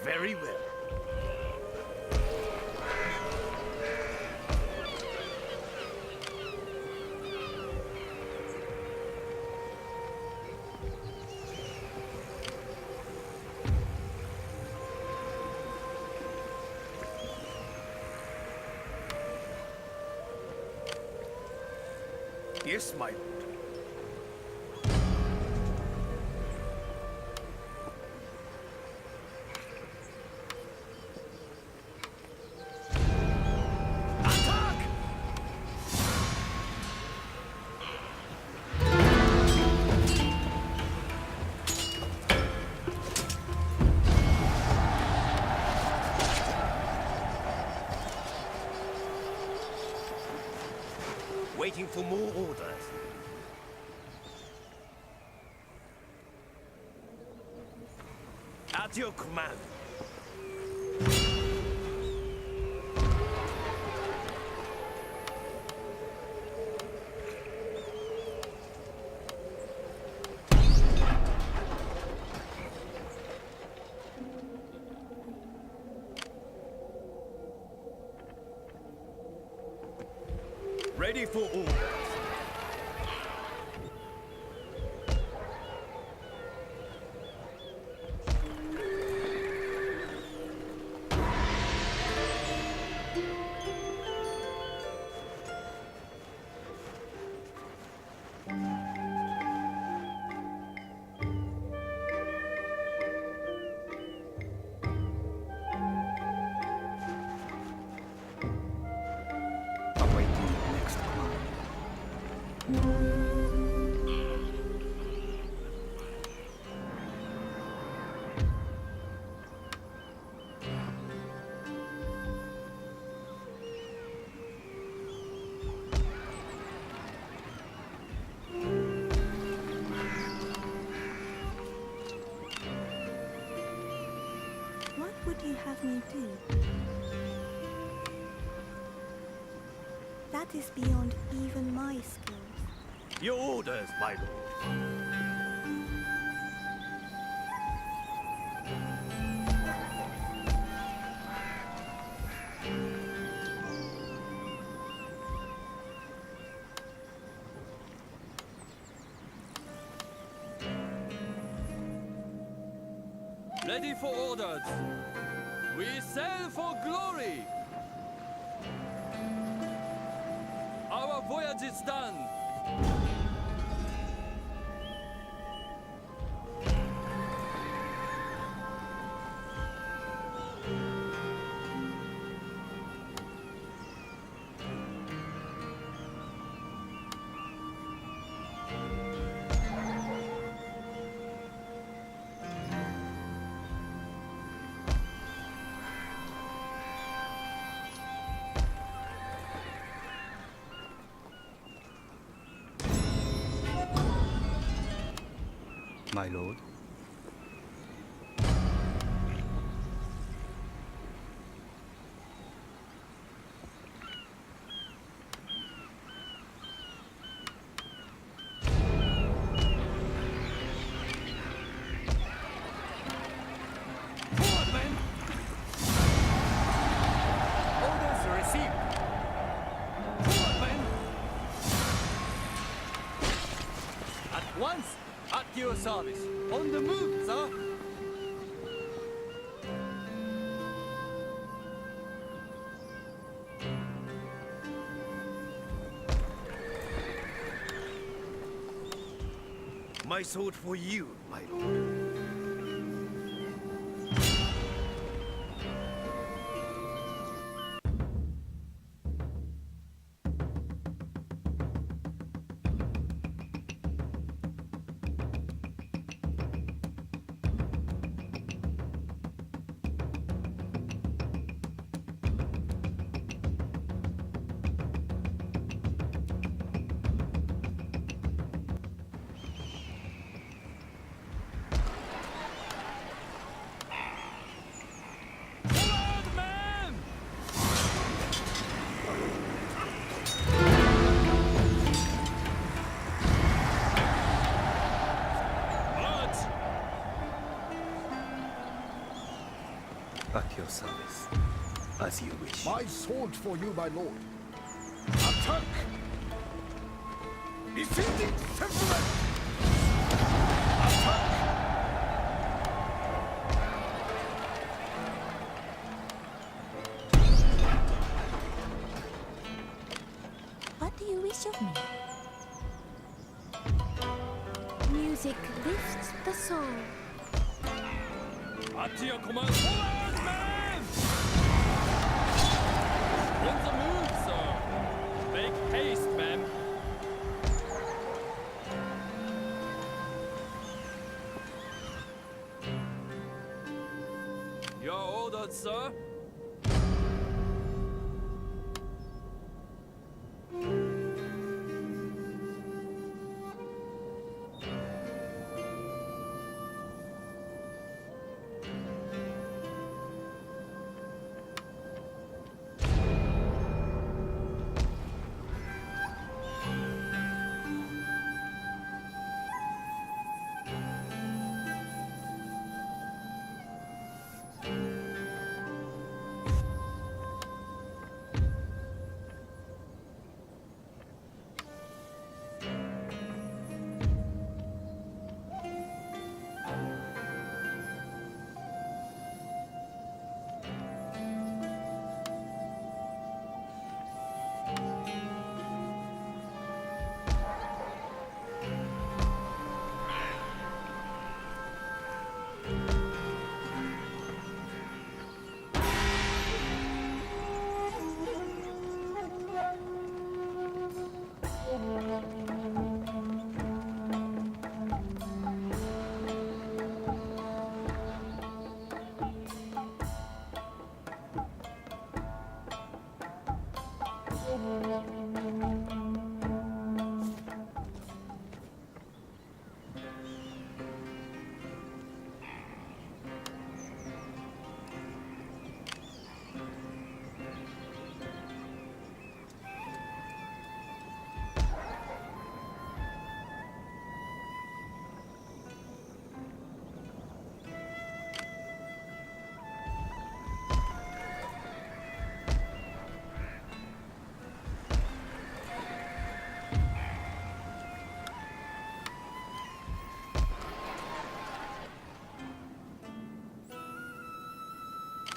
Very well. Yes, my lord. Waiting for more orders. At your command. Ready for orders. Awaiting next command. What would you have me do? That is beyond even my skills. Your orders, my lord. Ready for orders. We sail for glory. Our voyage is done. My lord. Forward, men! Orders received. Forward, men! At once, at your service. On the move, sir. My sword for you, my lord. Forward, men! March! At your service. As you wish. My sword for you, my lord. Attack! Descending temperament! Attack! What do you wish of me? lifts the soul. At your command, forward, man! On the move, sir. Make haste, man. Your orders, sir.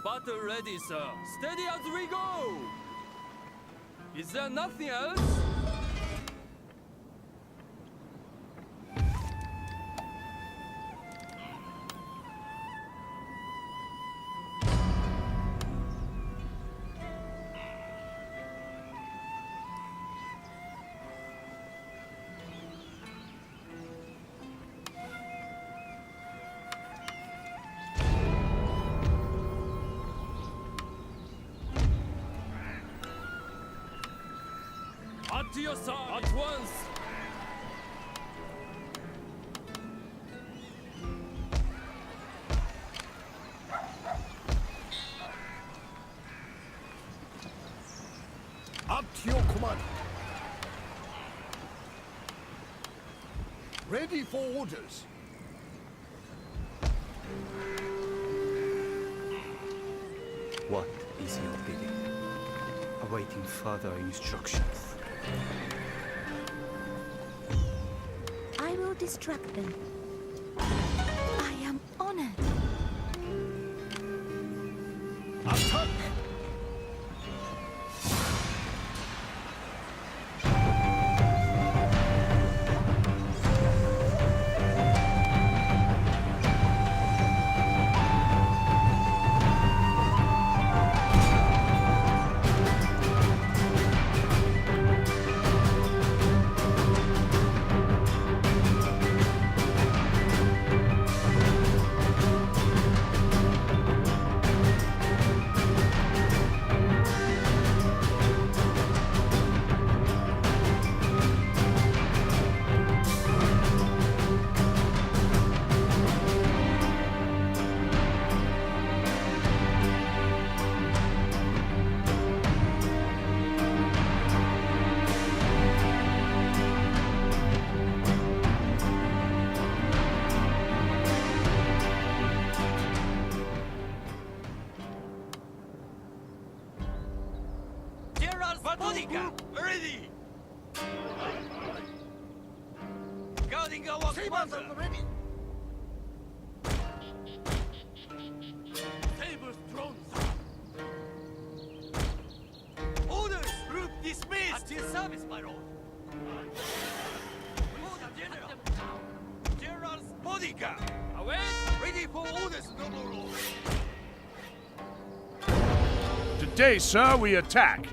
Battle ready, sir. Steady as we go! Is there nothing else? To your side at once! Up to your command. Ready for orders. What is your bidding? Awaiting further instructions. I will distract them. I am honored. Attack! Bodyguard, ready! Guarding our commander! Ready. Sabers drones! Orders! Route dismissed! At your service, my lord! Order, General! General's Await! Ready for orders, noble lord. Today, sir, we attack.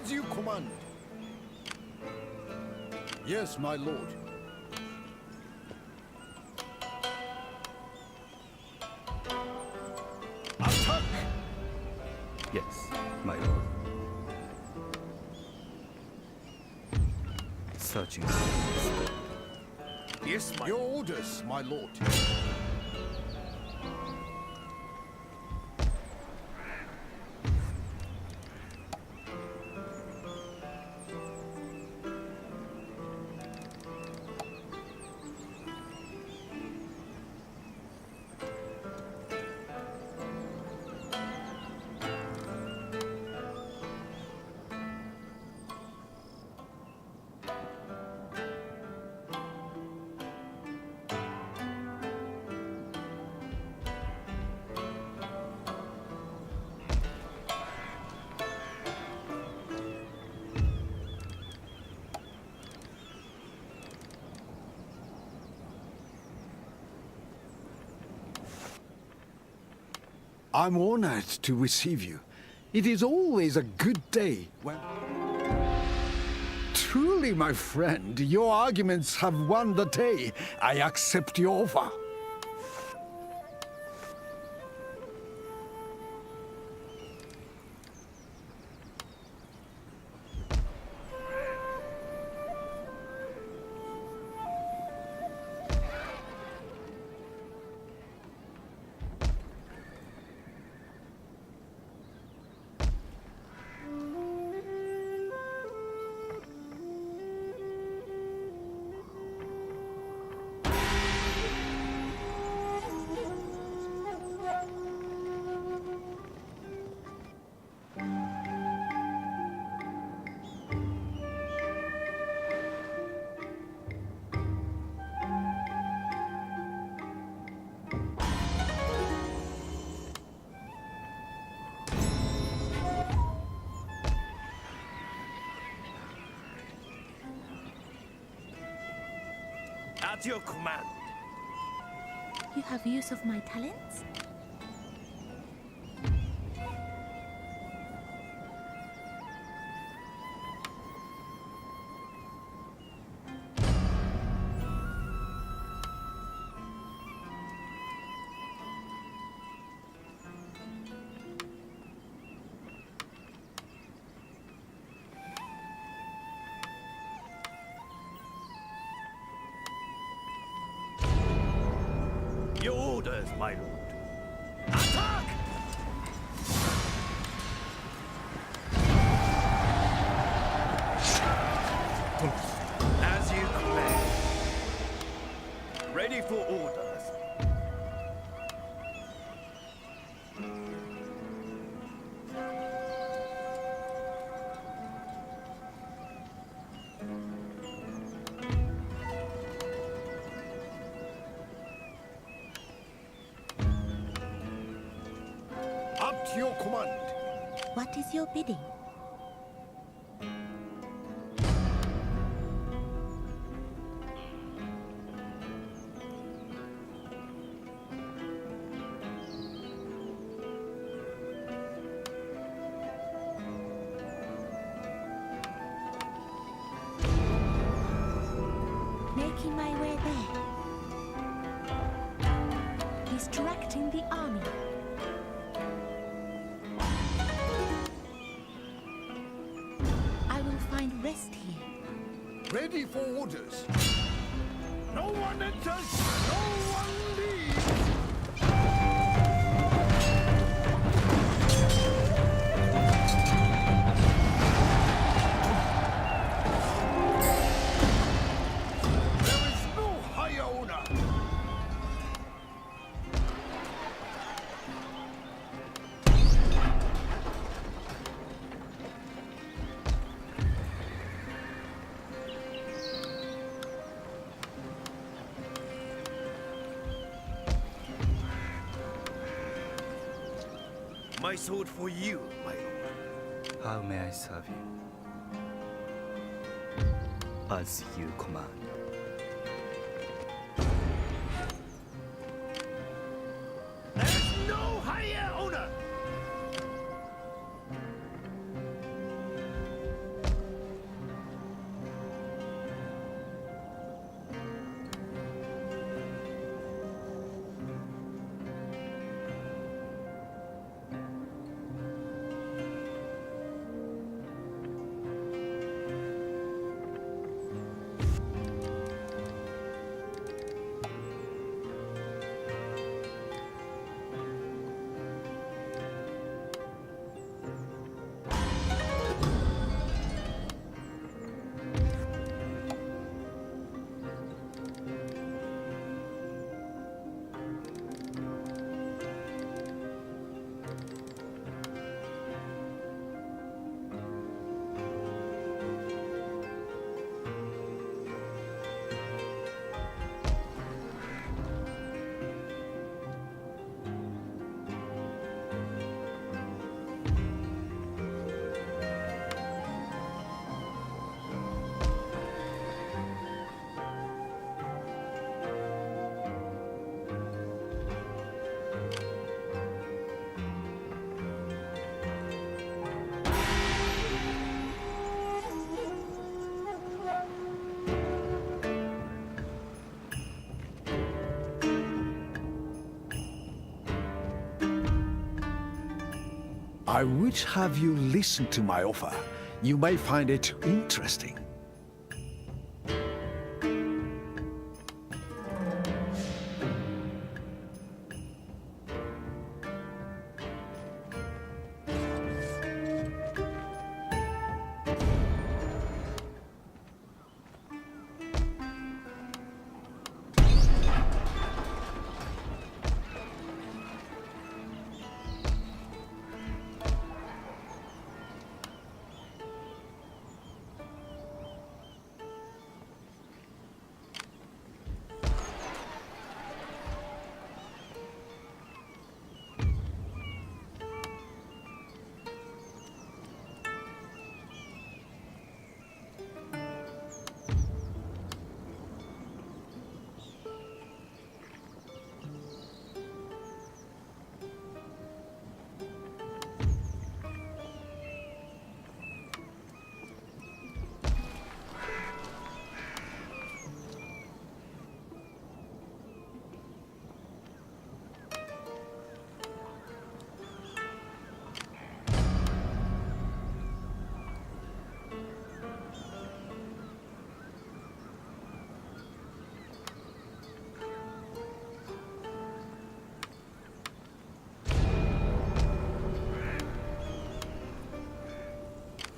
As you command. Yes, my lord. Attack! Yes, my lord. Searching. Yes, my Your orders, my lord. I'm honored to receive you. It is always a good day when... Truly, my friend, your arguments have won the day. I accept your offer. At your command. You have use of my talents? Your orders, my lord. Attack! As you command. Ready for orders. Up to your command. What is your bidding? Making my way there. Distracting the army. I will find rest here. Ready for orders. No one enters, no one leaves. There is no higher honor. My sword for you, my lord. How may I serve you? As you command. There's no higher honor. I would have you listen to my offer. You may find it interesting.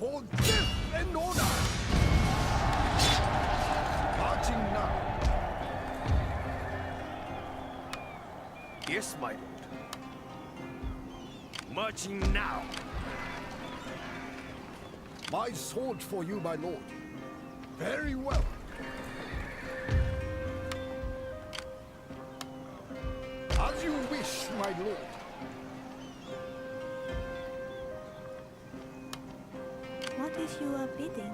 for death and honor! Marching now. Yes, my lord. Marching now. My sword for you, my lord. Very well. As you wish, my lord. What is your bidding?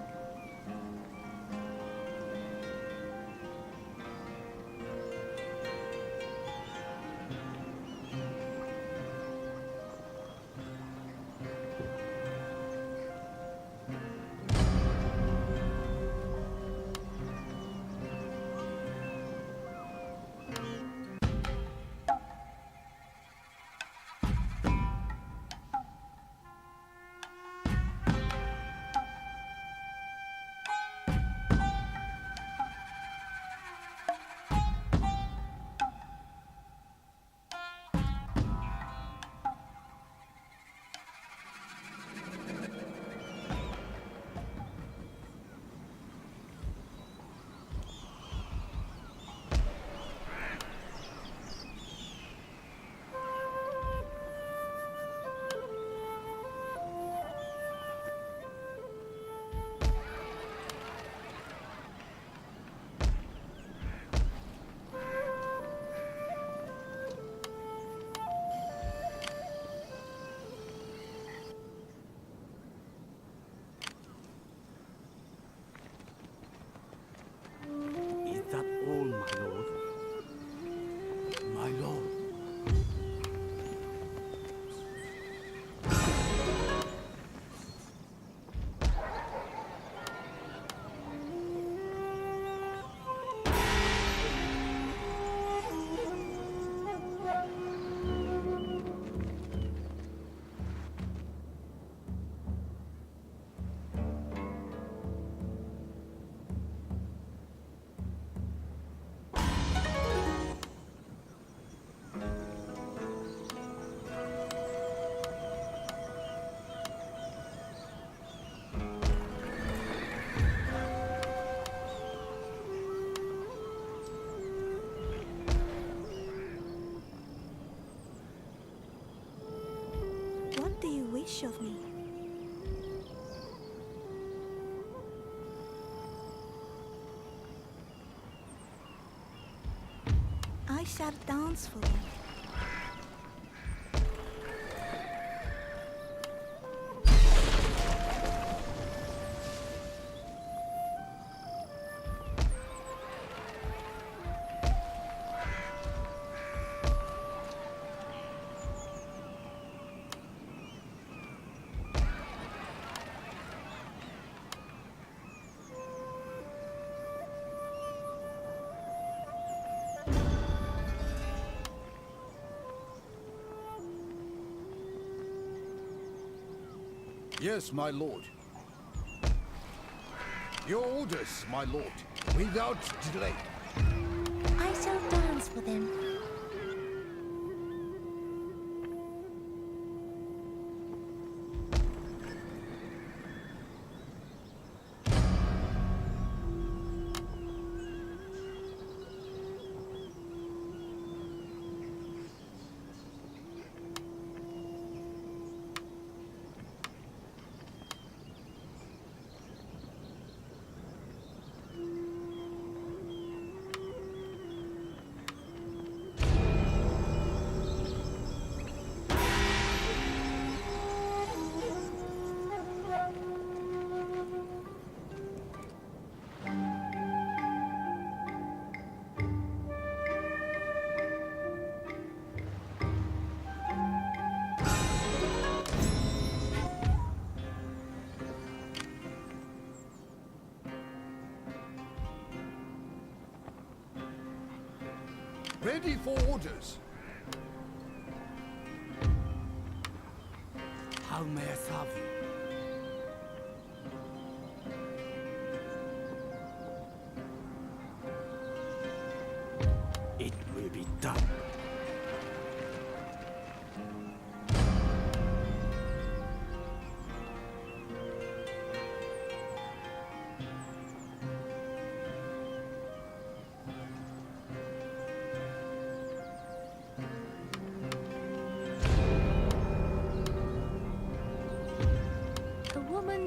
Is that all, my lord? My lord. What do you wish of me? I shall dance for you. Yes, my lord. Your orders, my lord, without delay. I shall dance for them. Ready for orders. How may I serve you? It will be done.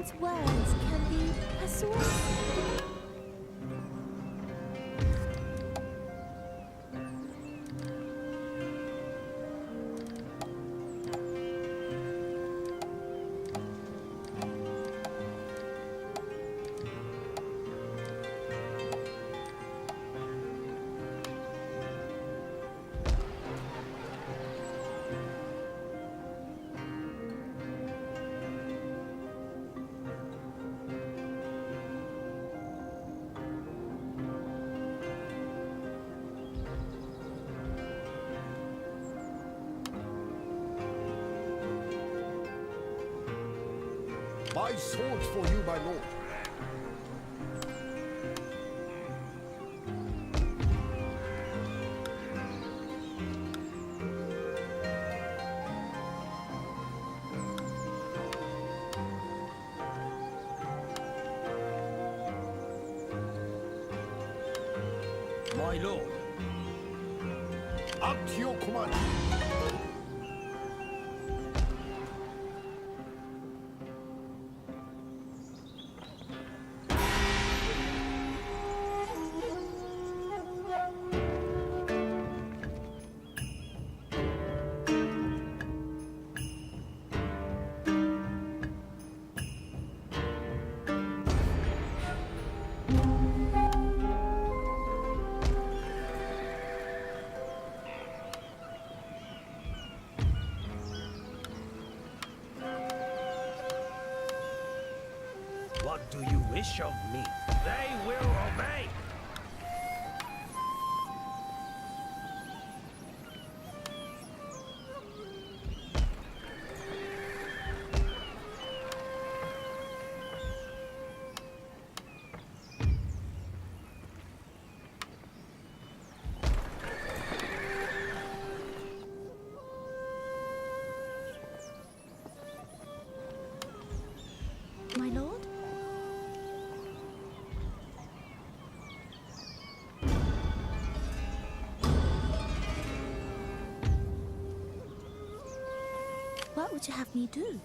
man's words can be persuasive. My sword for you, my lord. My lord. Up to your command. What do you wish of me? They will obey. My lord? What would you have me do?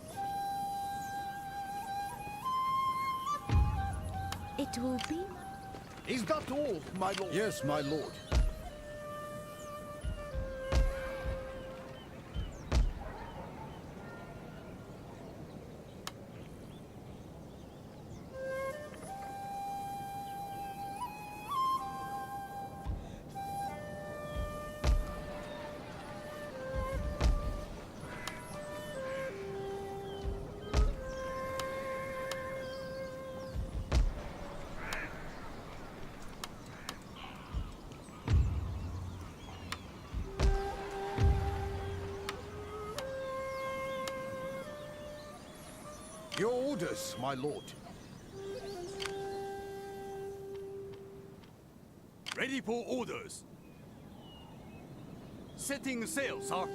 It will be... Is that all, my lord? Yes, my lord. Your orders, my lord. Ready for orders. Setting sail, sir.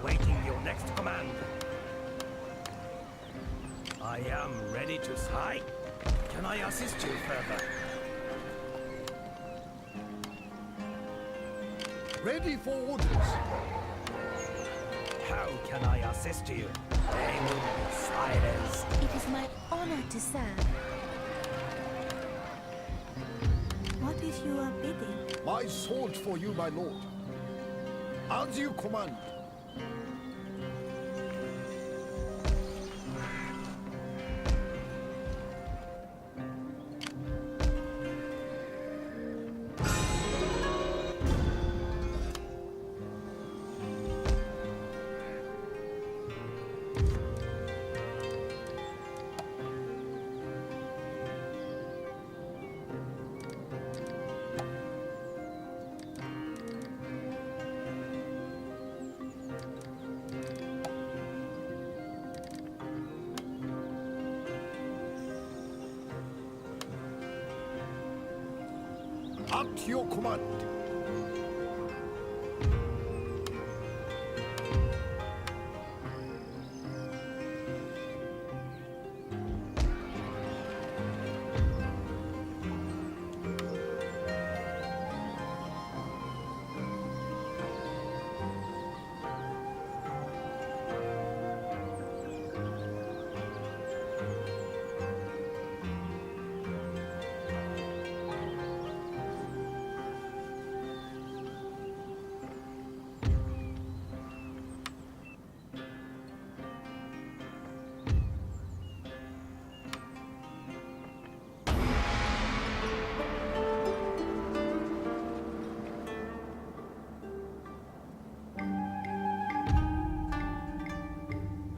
Awaiting your next command. I am ready to strike. Can I assist you further? Ready for orders. How can I assist you? They will be silenced. It is my honor to serve. What is your bidding. My sword for you, my lord. As you command. At your command.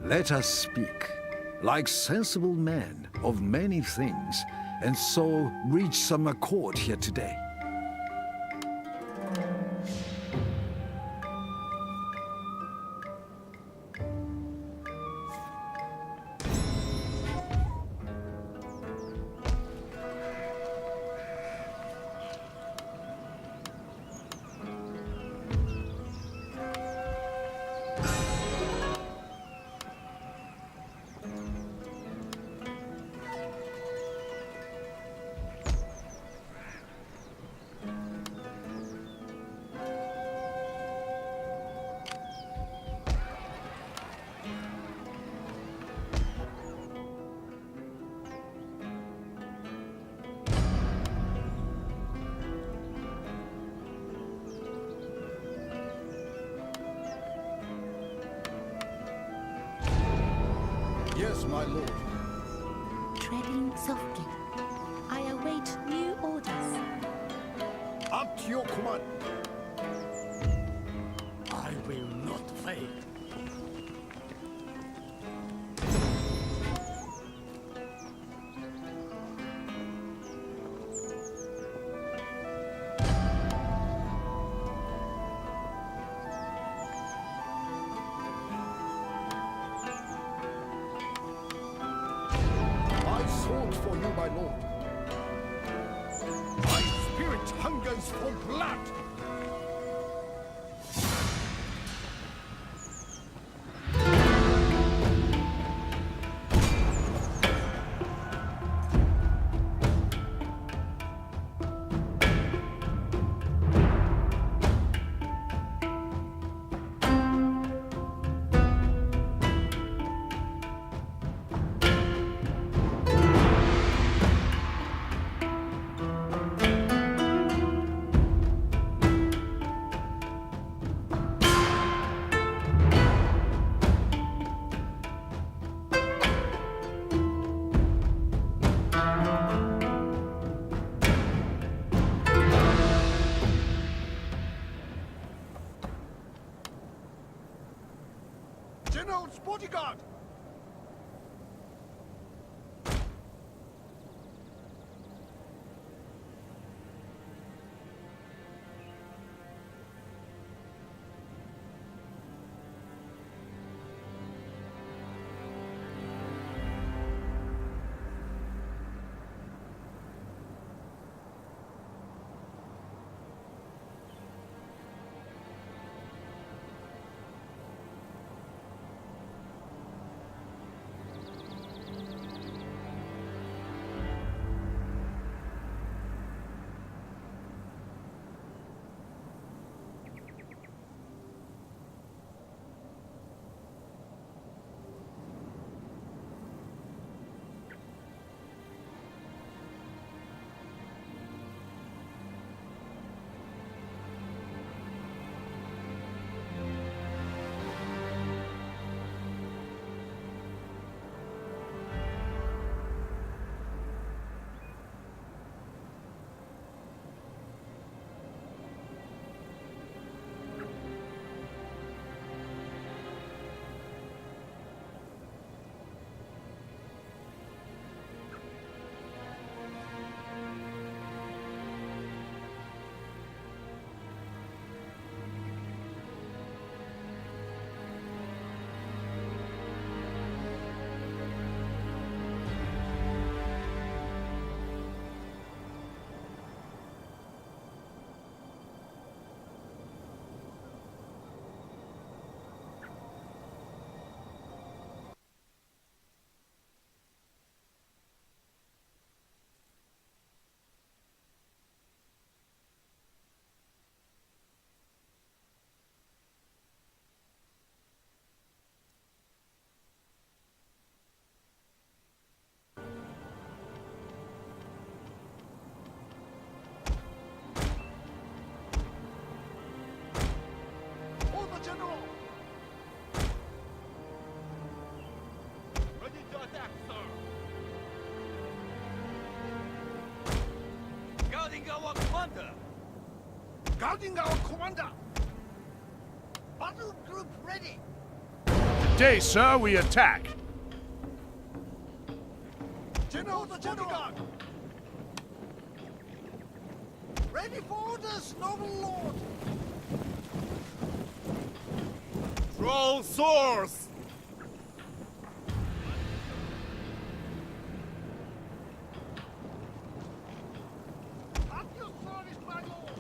Let us speak, like sensible men, of many things, and so reach some accord here today. Yes, my lord. Treading softly. I await new orders. At your command. I will not fail. Sword for you, my lord. My spirit hungers for blood. General's bodyguard! commander! Guarding our commander! Battle group ready! Today, sir, we attack. General the General! Ready for orders, noble lord! Draw swords! At your service, my lord!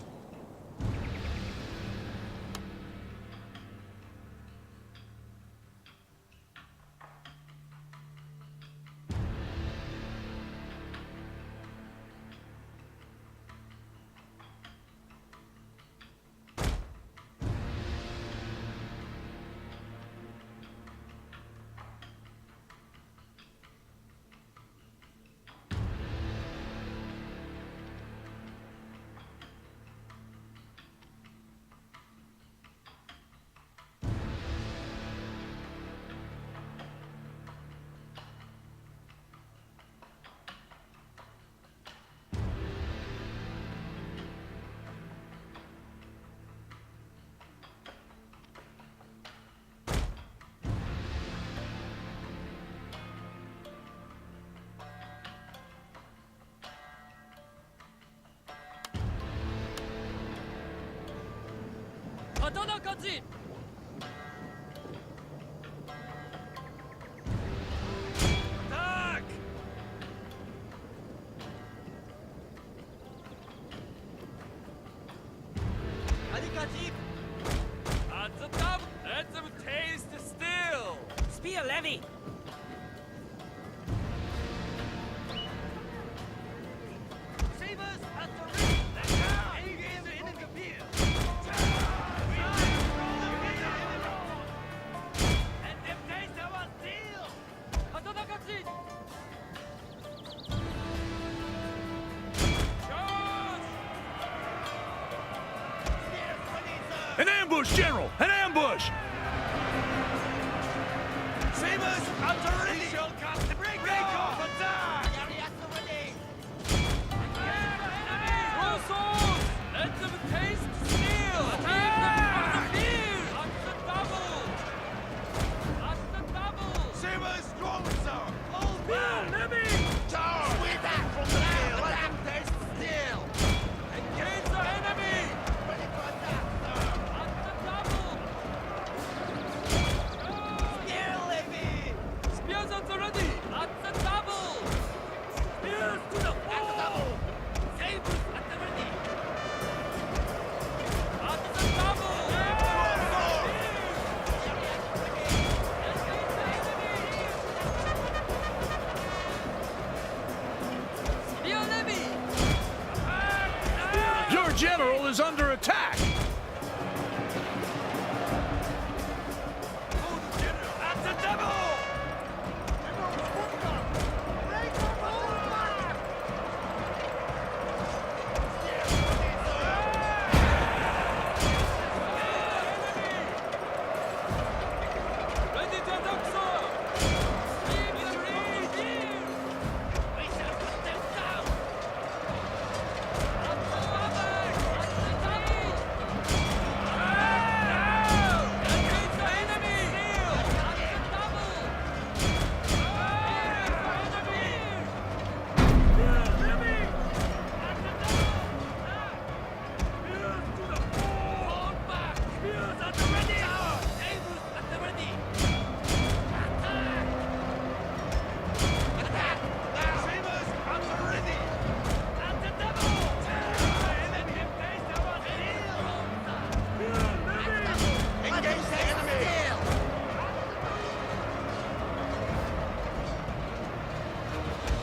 Katana kachi! Attack! Adikachi! At the top, let them taste steel! Spear levy! Sabers at the ready! Let's go! Engage the enemy field! Let them taste our steel! Katana kachi! An ambush, General! An ambush! Sabers at the ready! We shall cast the break off attack! Draw swords! Let them taste steel! Attack! At the double! At the double! Sabers strong, sir! All down! Levy! Charge! Sweep back from the field! Let them taste steel! Engage the enemy! Ready to attack, sir! At the double! Spear, Levy! Spears at the ready! At the double! Spears to the fore! Sabers at the ready! At the double! Spear levy! Your general is under attack! At the double! Ready to attack, sir! Keep the ready! We shall put them down! At the attack! At the double! Engage the enemy! At the double! Hold back! Spears at the ready! Sabers at the ready! Attack! Attack! Now! Sabers at the ready! At the double! Let him face our steel! Engage the enemy!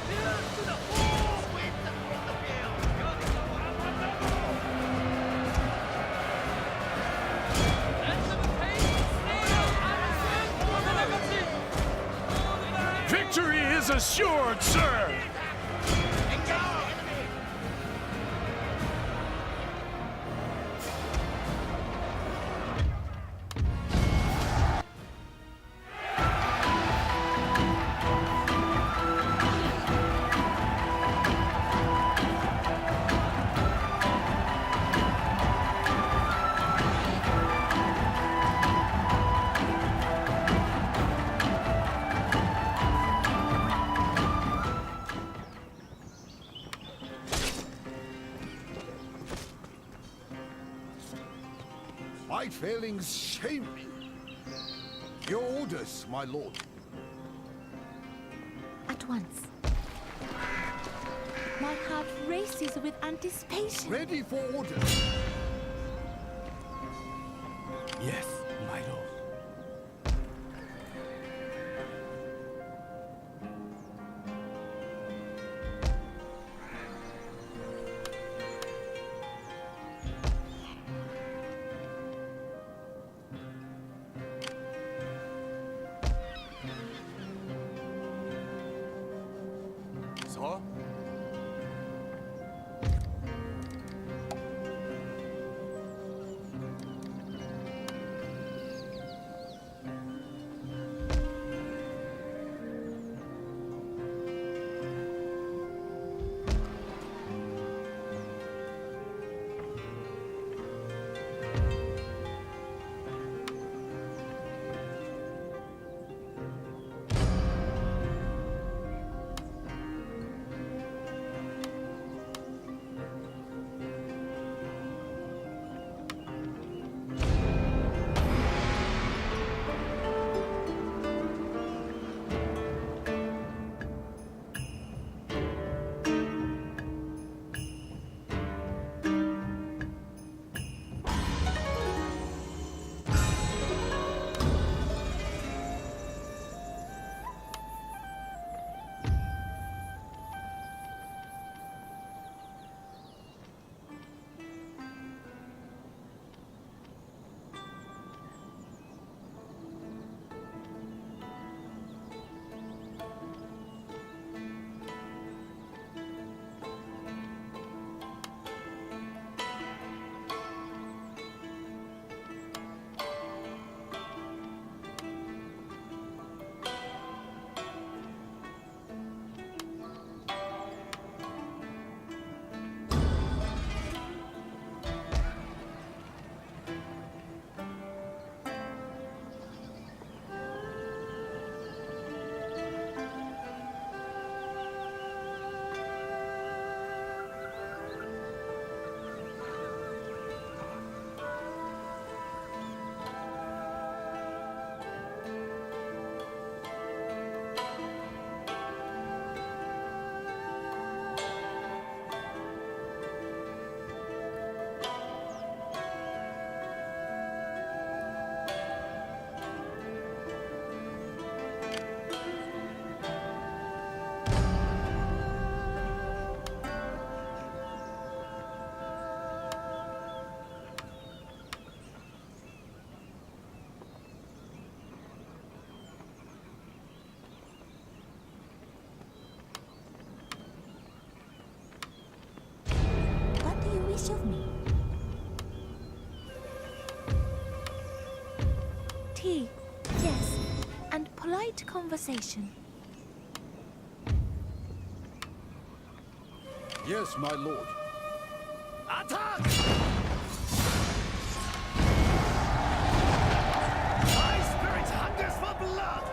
Spears to the fore! Sweep them from the field! Goes at the double! Let them taste steel! Katana kachi! Victory is assured, sir! Engage the enemy! failings shame me. Your orders, my lord. At once. My heart races with anticipation. Ready for orders. Yes, my lord. Sir? wish of me? Tea, yes, and polite conversation. Yes, my lord. Attack! My spirit hungers for blood!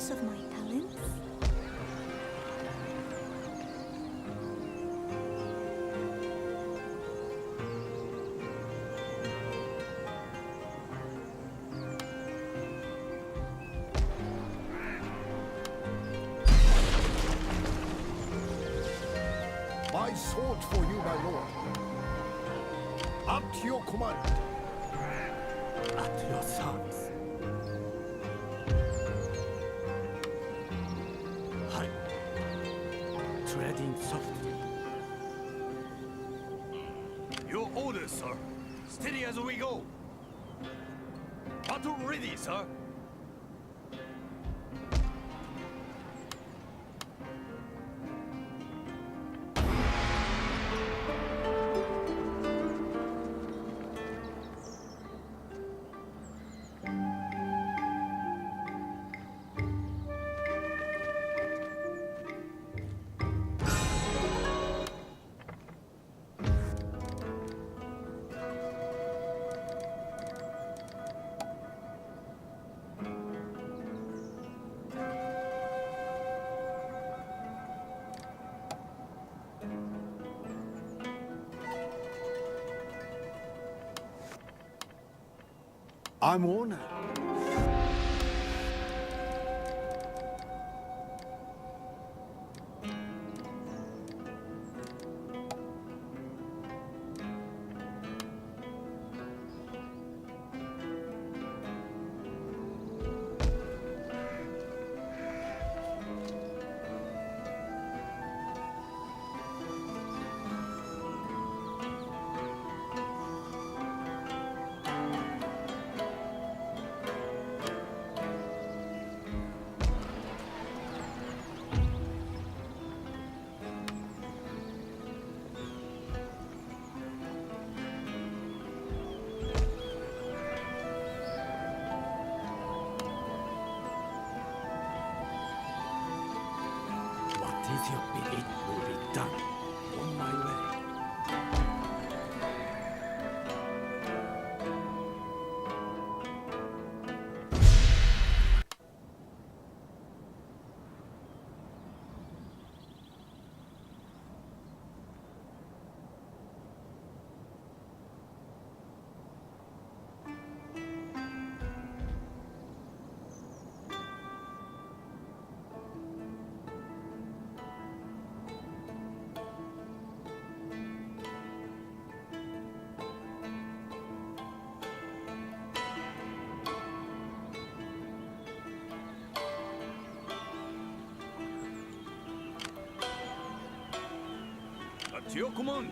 use of my talents. My sword for you, my lord. Up to your command. At your service. Hi. Treading softly. Your orders, sir. Steady as we go. Battle ready, sir. I'm honored. What is your bidding will be done. On my way. At your command.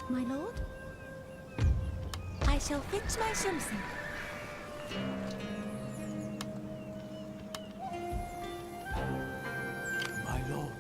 My lord? I shall fetch my Shumsen. My lord.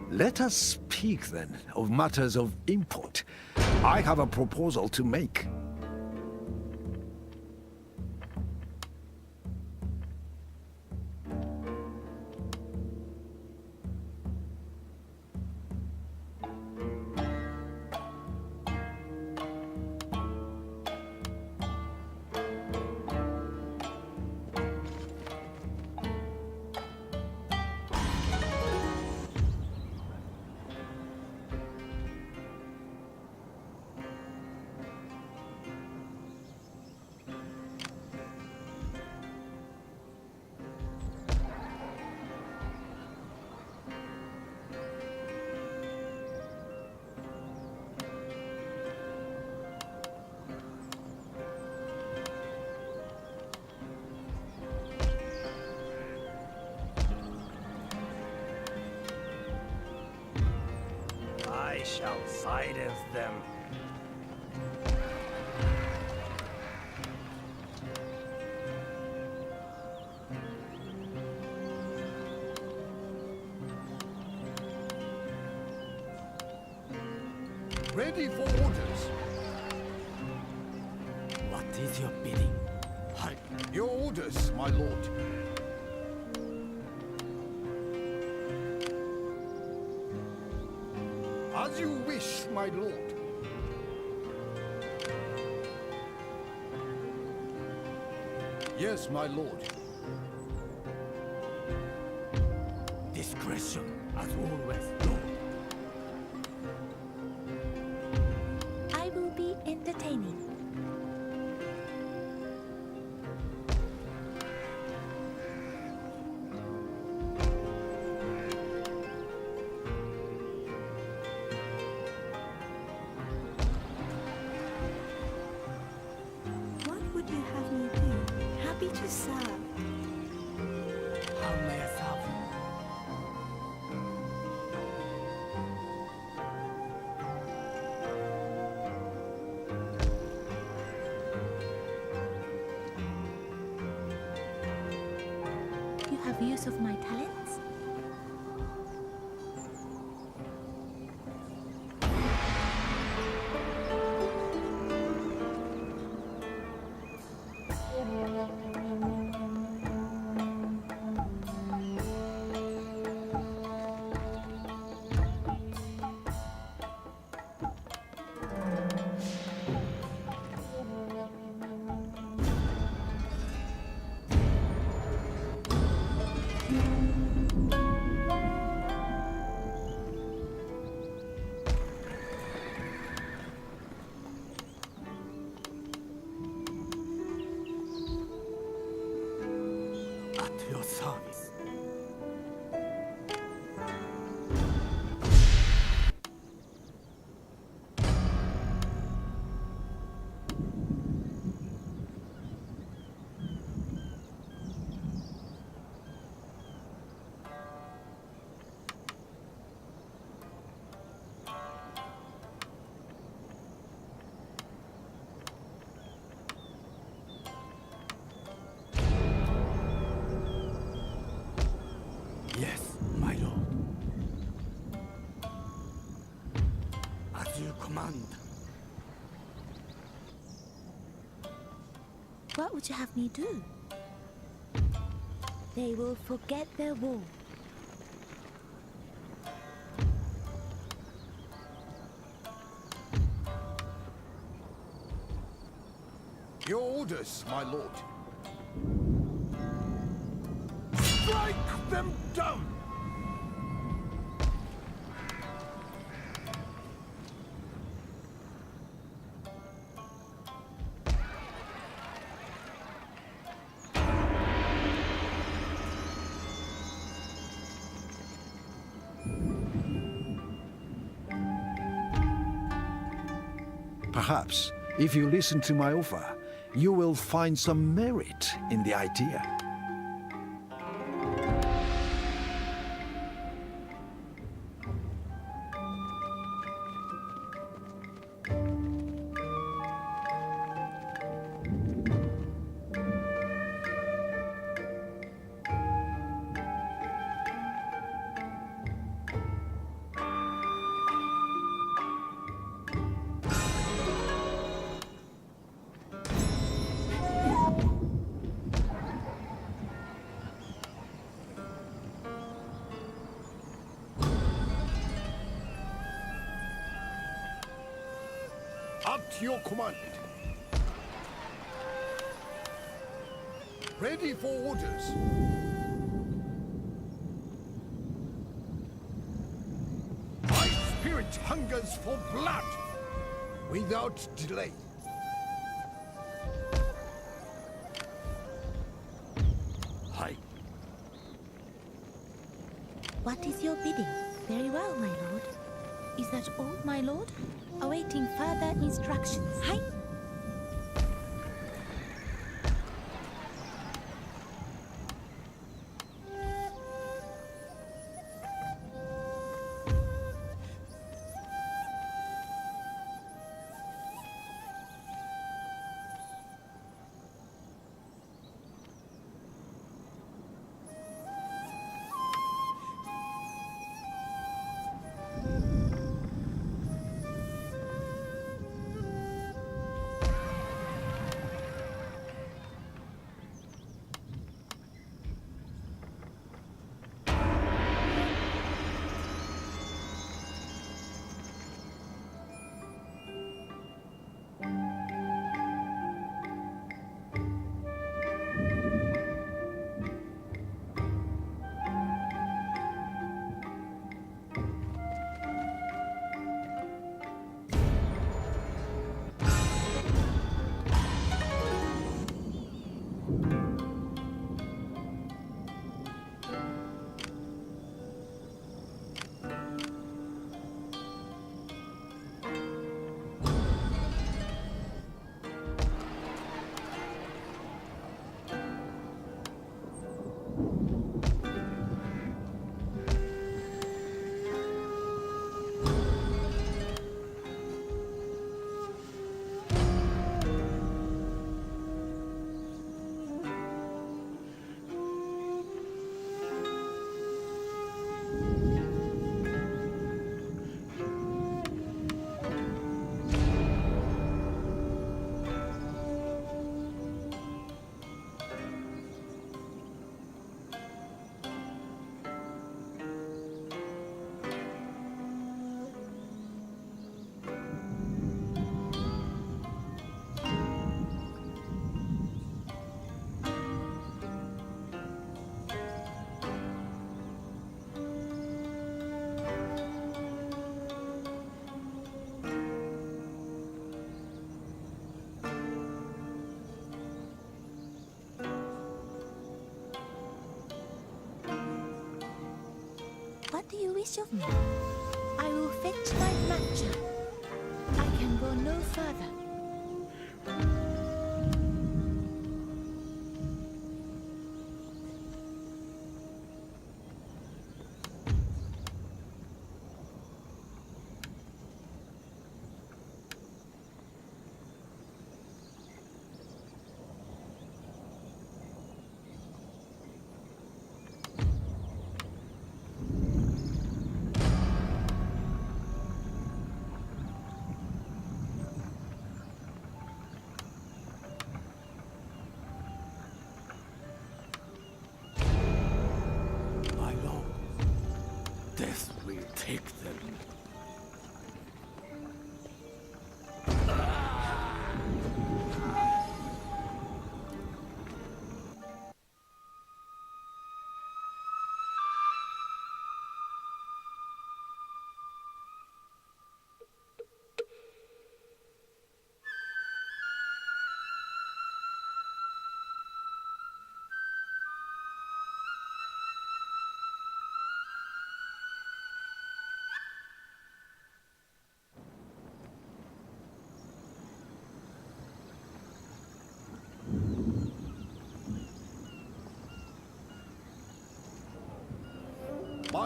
Let us speak then of matters of import. I have a proposal to make. I shall silence them. Ready for orders. What is your bidding? Your orders, my lord. As you wish, my lord. Yes, my lord. Discretion, as always, lord. I will be entertaining. What would you have me do? Happy to serve. How may I serve you? You have use of my talents? At your service. Yes, my lord. As you command. What would you have me do? They will forget their war. Your orders, my lord. Strike them down! Perhaps, if you listen to my offer, you will find some merit in the idea. At your command. Ready for orders. My spirit hungers for blood. Without delay. Hi. What is your bidding? Very well, my lord. Is that all, my lord? Awaiting further instructions. Hi. What do you wish of me? I will fetch my matcha. I can go no further.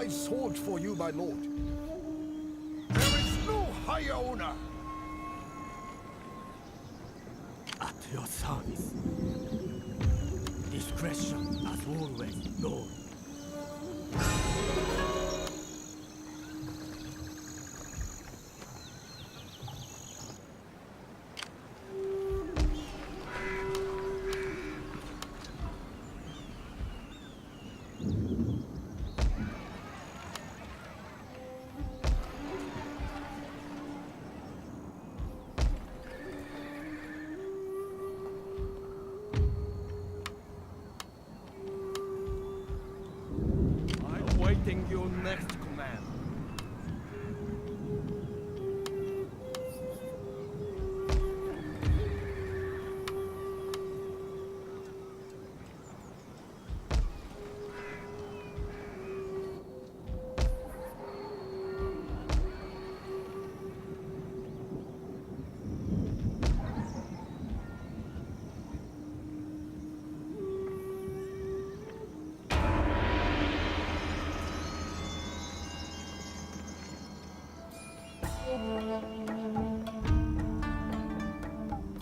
my sword for you, my lord. There is no higher honor. At your service. Discretion, as always, Lord. Awaiting your next command.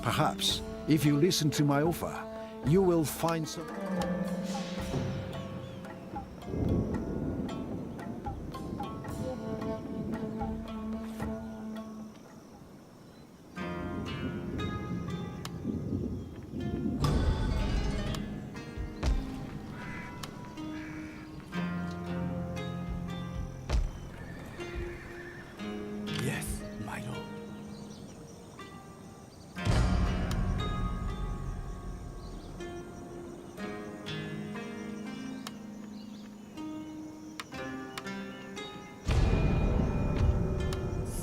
Perhaps, if you listen to my offer, you will find some... Yes, my lord.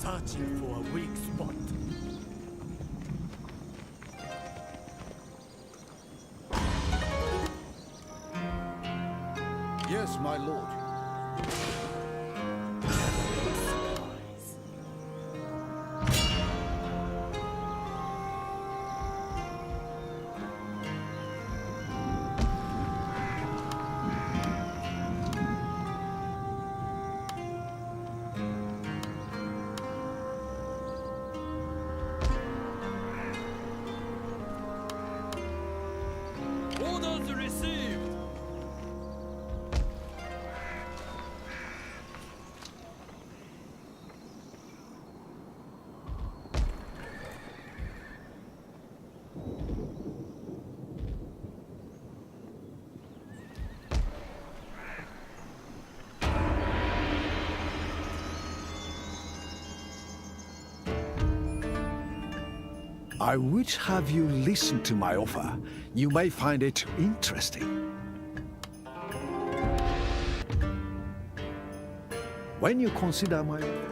Searching for a weak spot. Yes, my lord. Orders received. I would have you listen to my offer. You may find it interesting. When you consider my offer,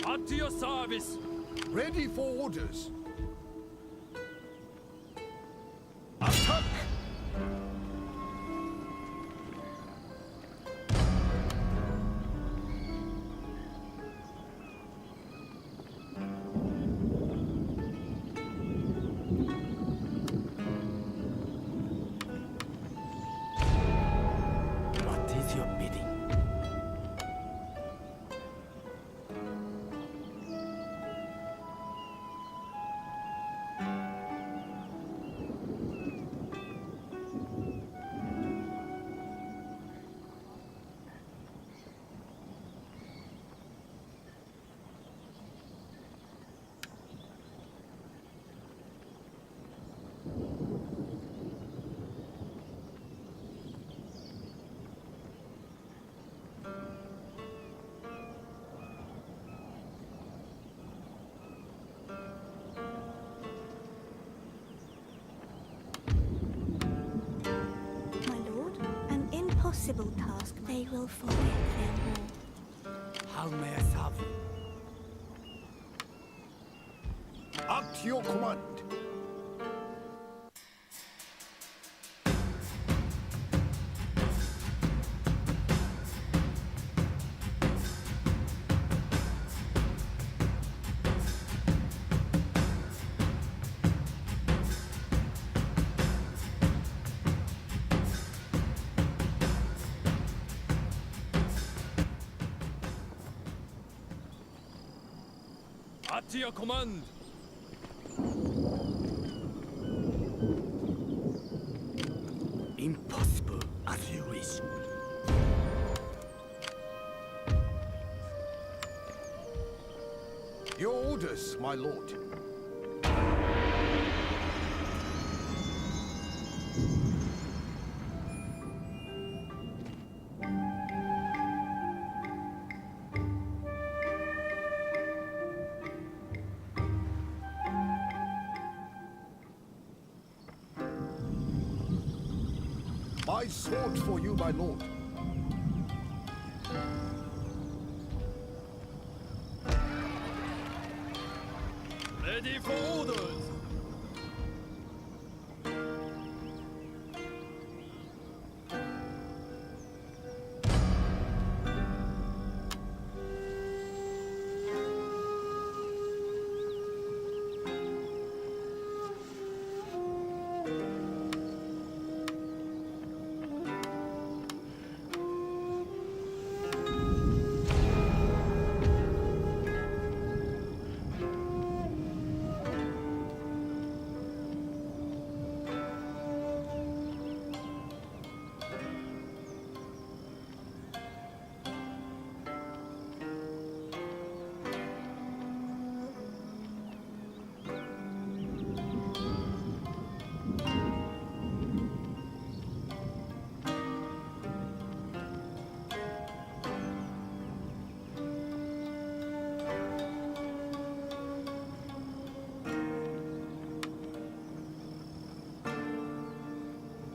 At your service. ready for orders. Attack! What is your bidding? impossible task. They will forget their war. How may I serve you? At your command. At your command. Impossible as you wish. Your orders, my lord. My sword for you, my lord. Ready for orders.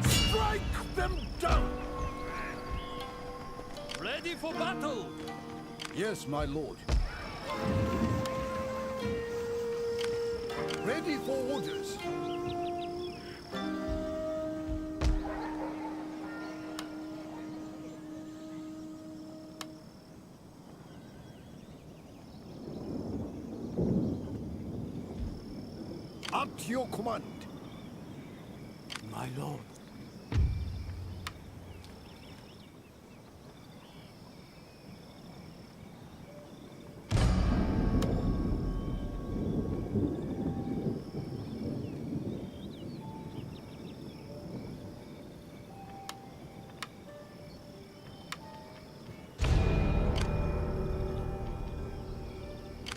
Strike them down! Ready for battle. Yes, my lord. Ready for orders. At your command. My lord.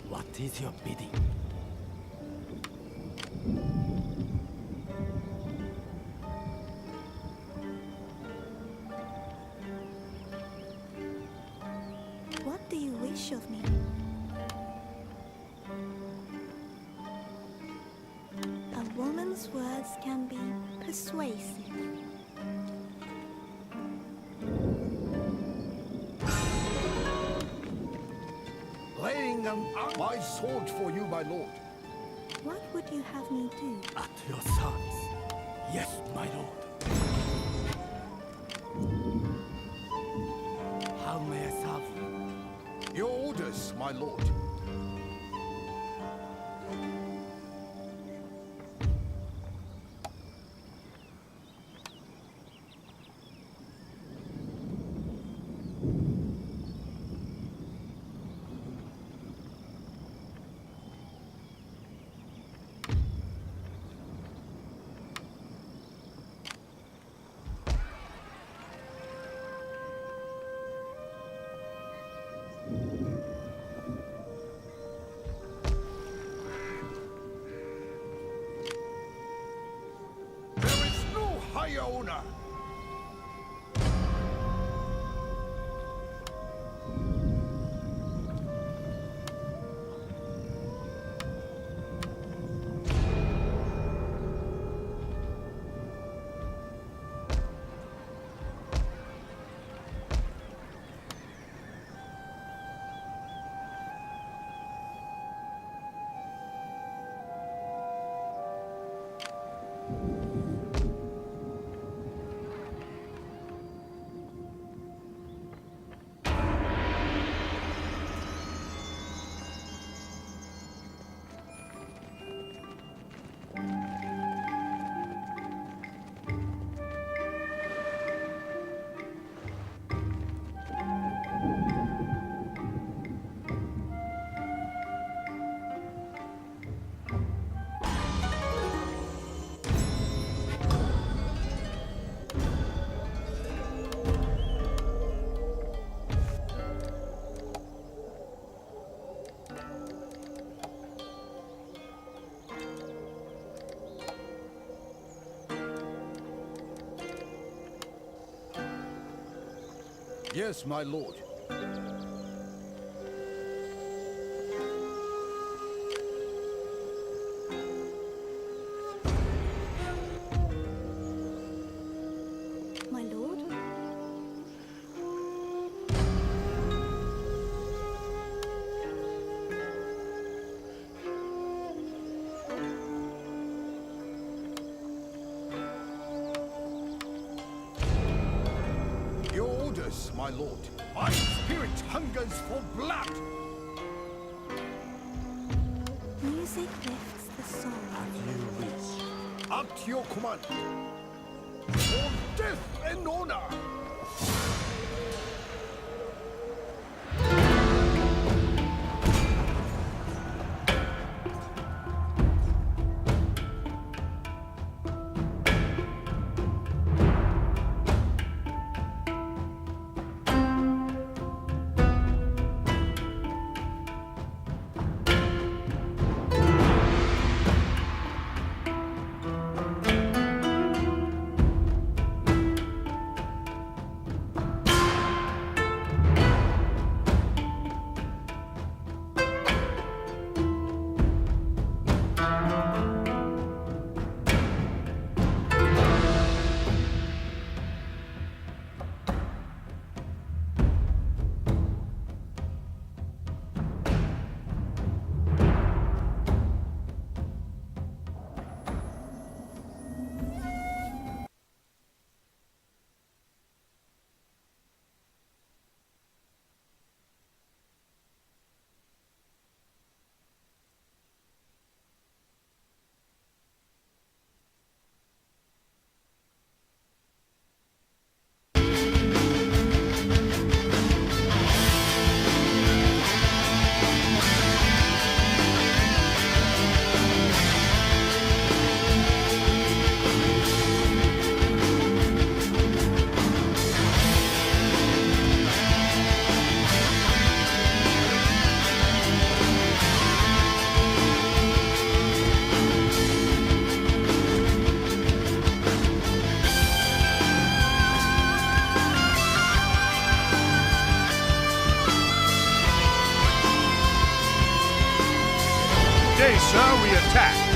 What is your bidding? What do you wish of me? A woman's words can be persuasive. Laying my sword for you, my lord. What would you have me do? At your service. Yes, my lord. How may I serve you? Your orders, my lord. There is no higher honor. Yes, my lord. My lord? Your orders, my lord. My spirit hungers for blood. Music lifts the soul. You wish. Up to your command. For death and honor. Today, sir, we attack.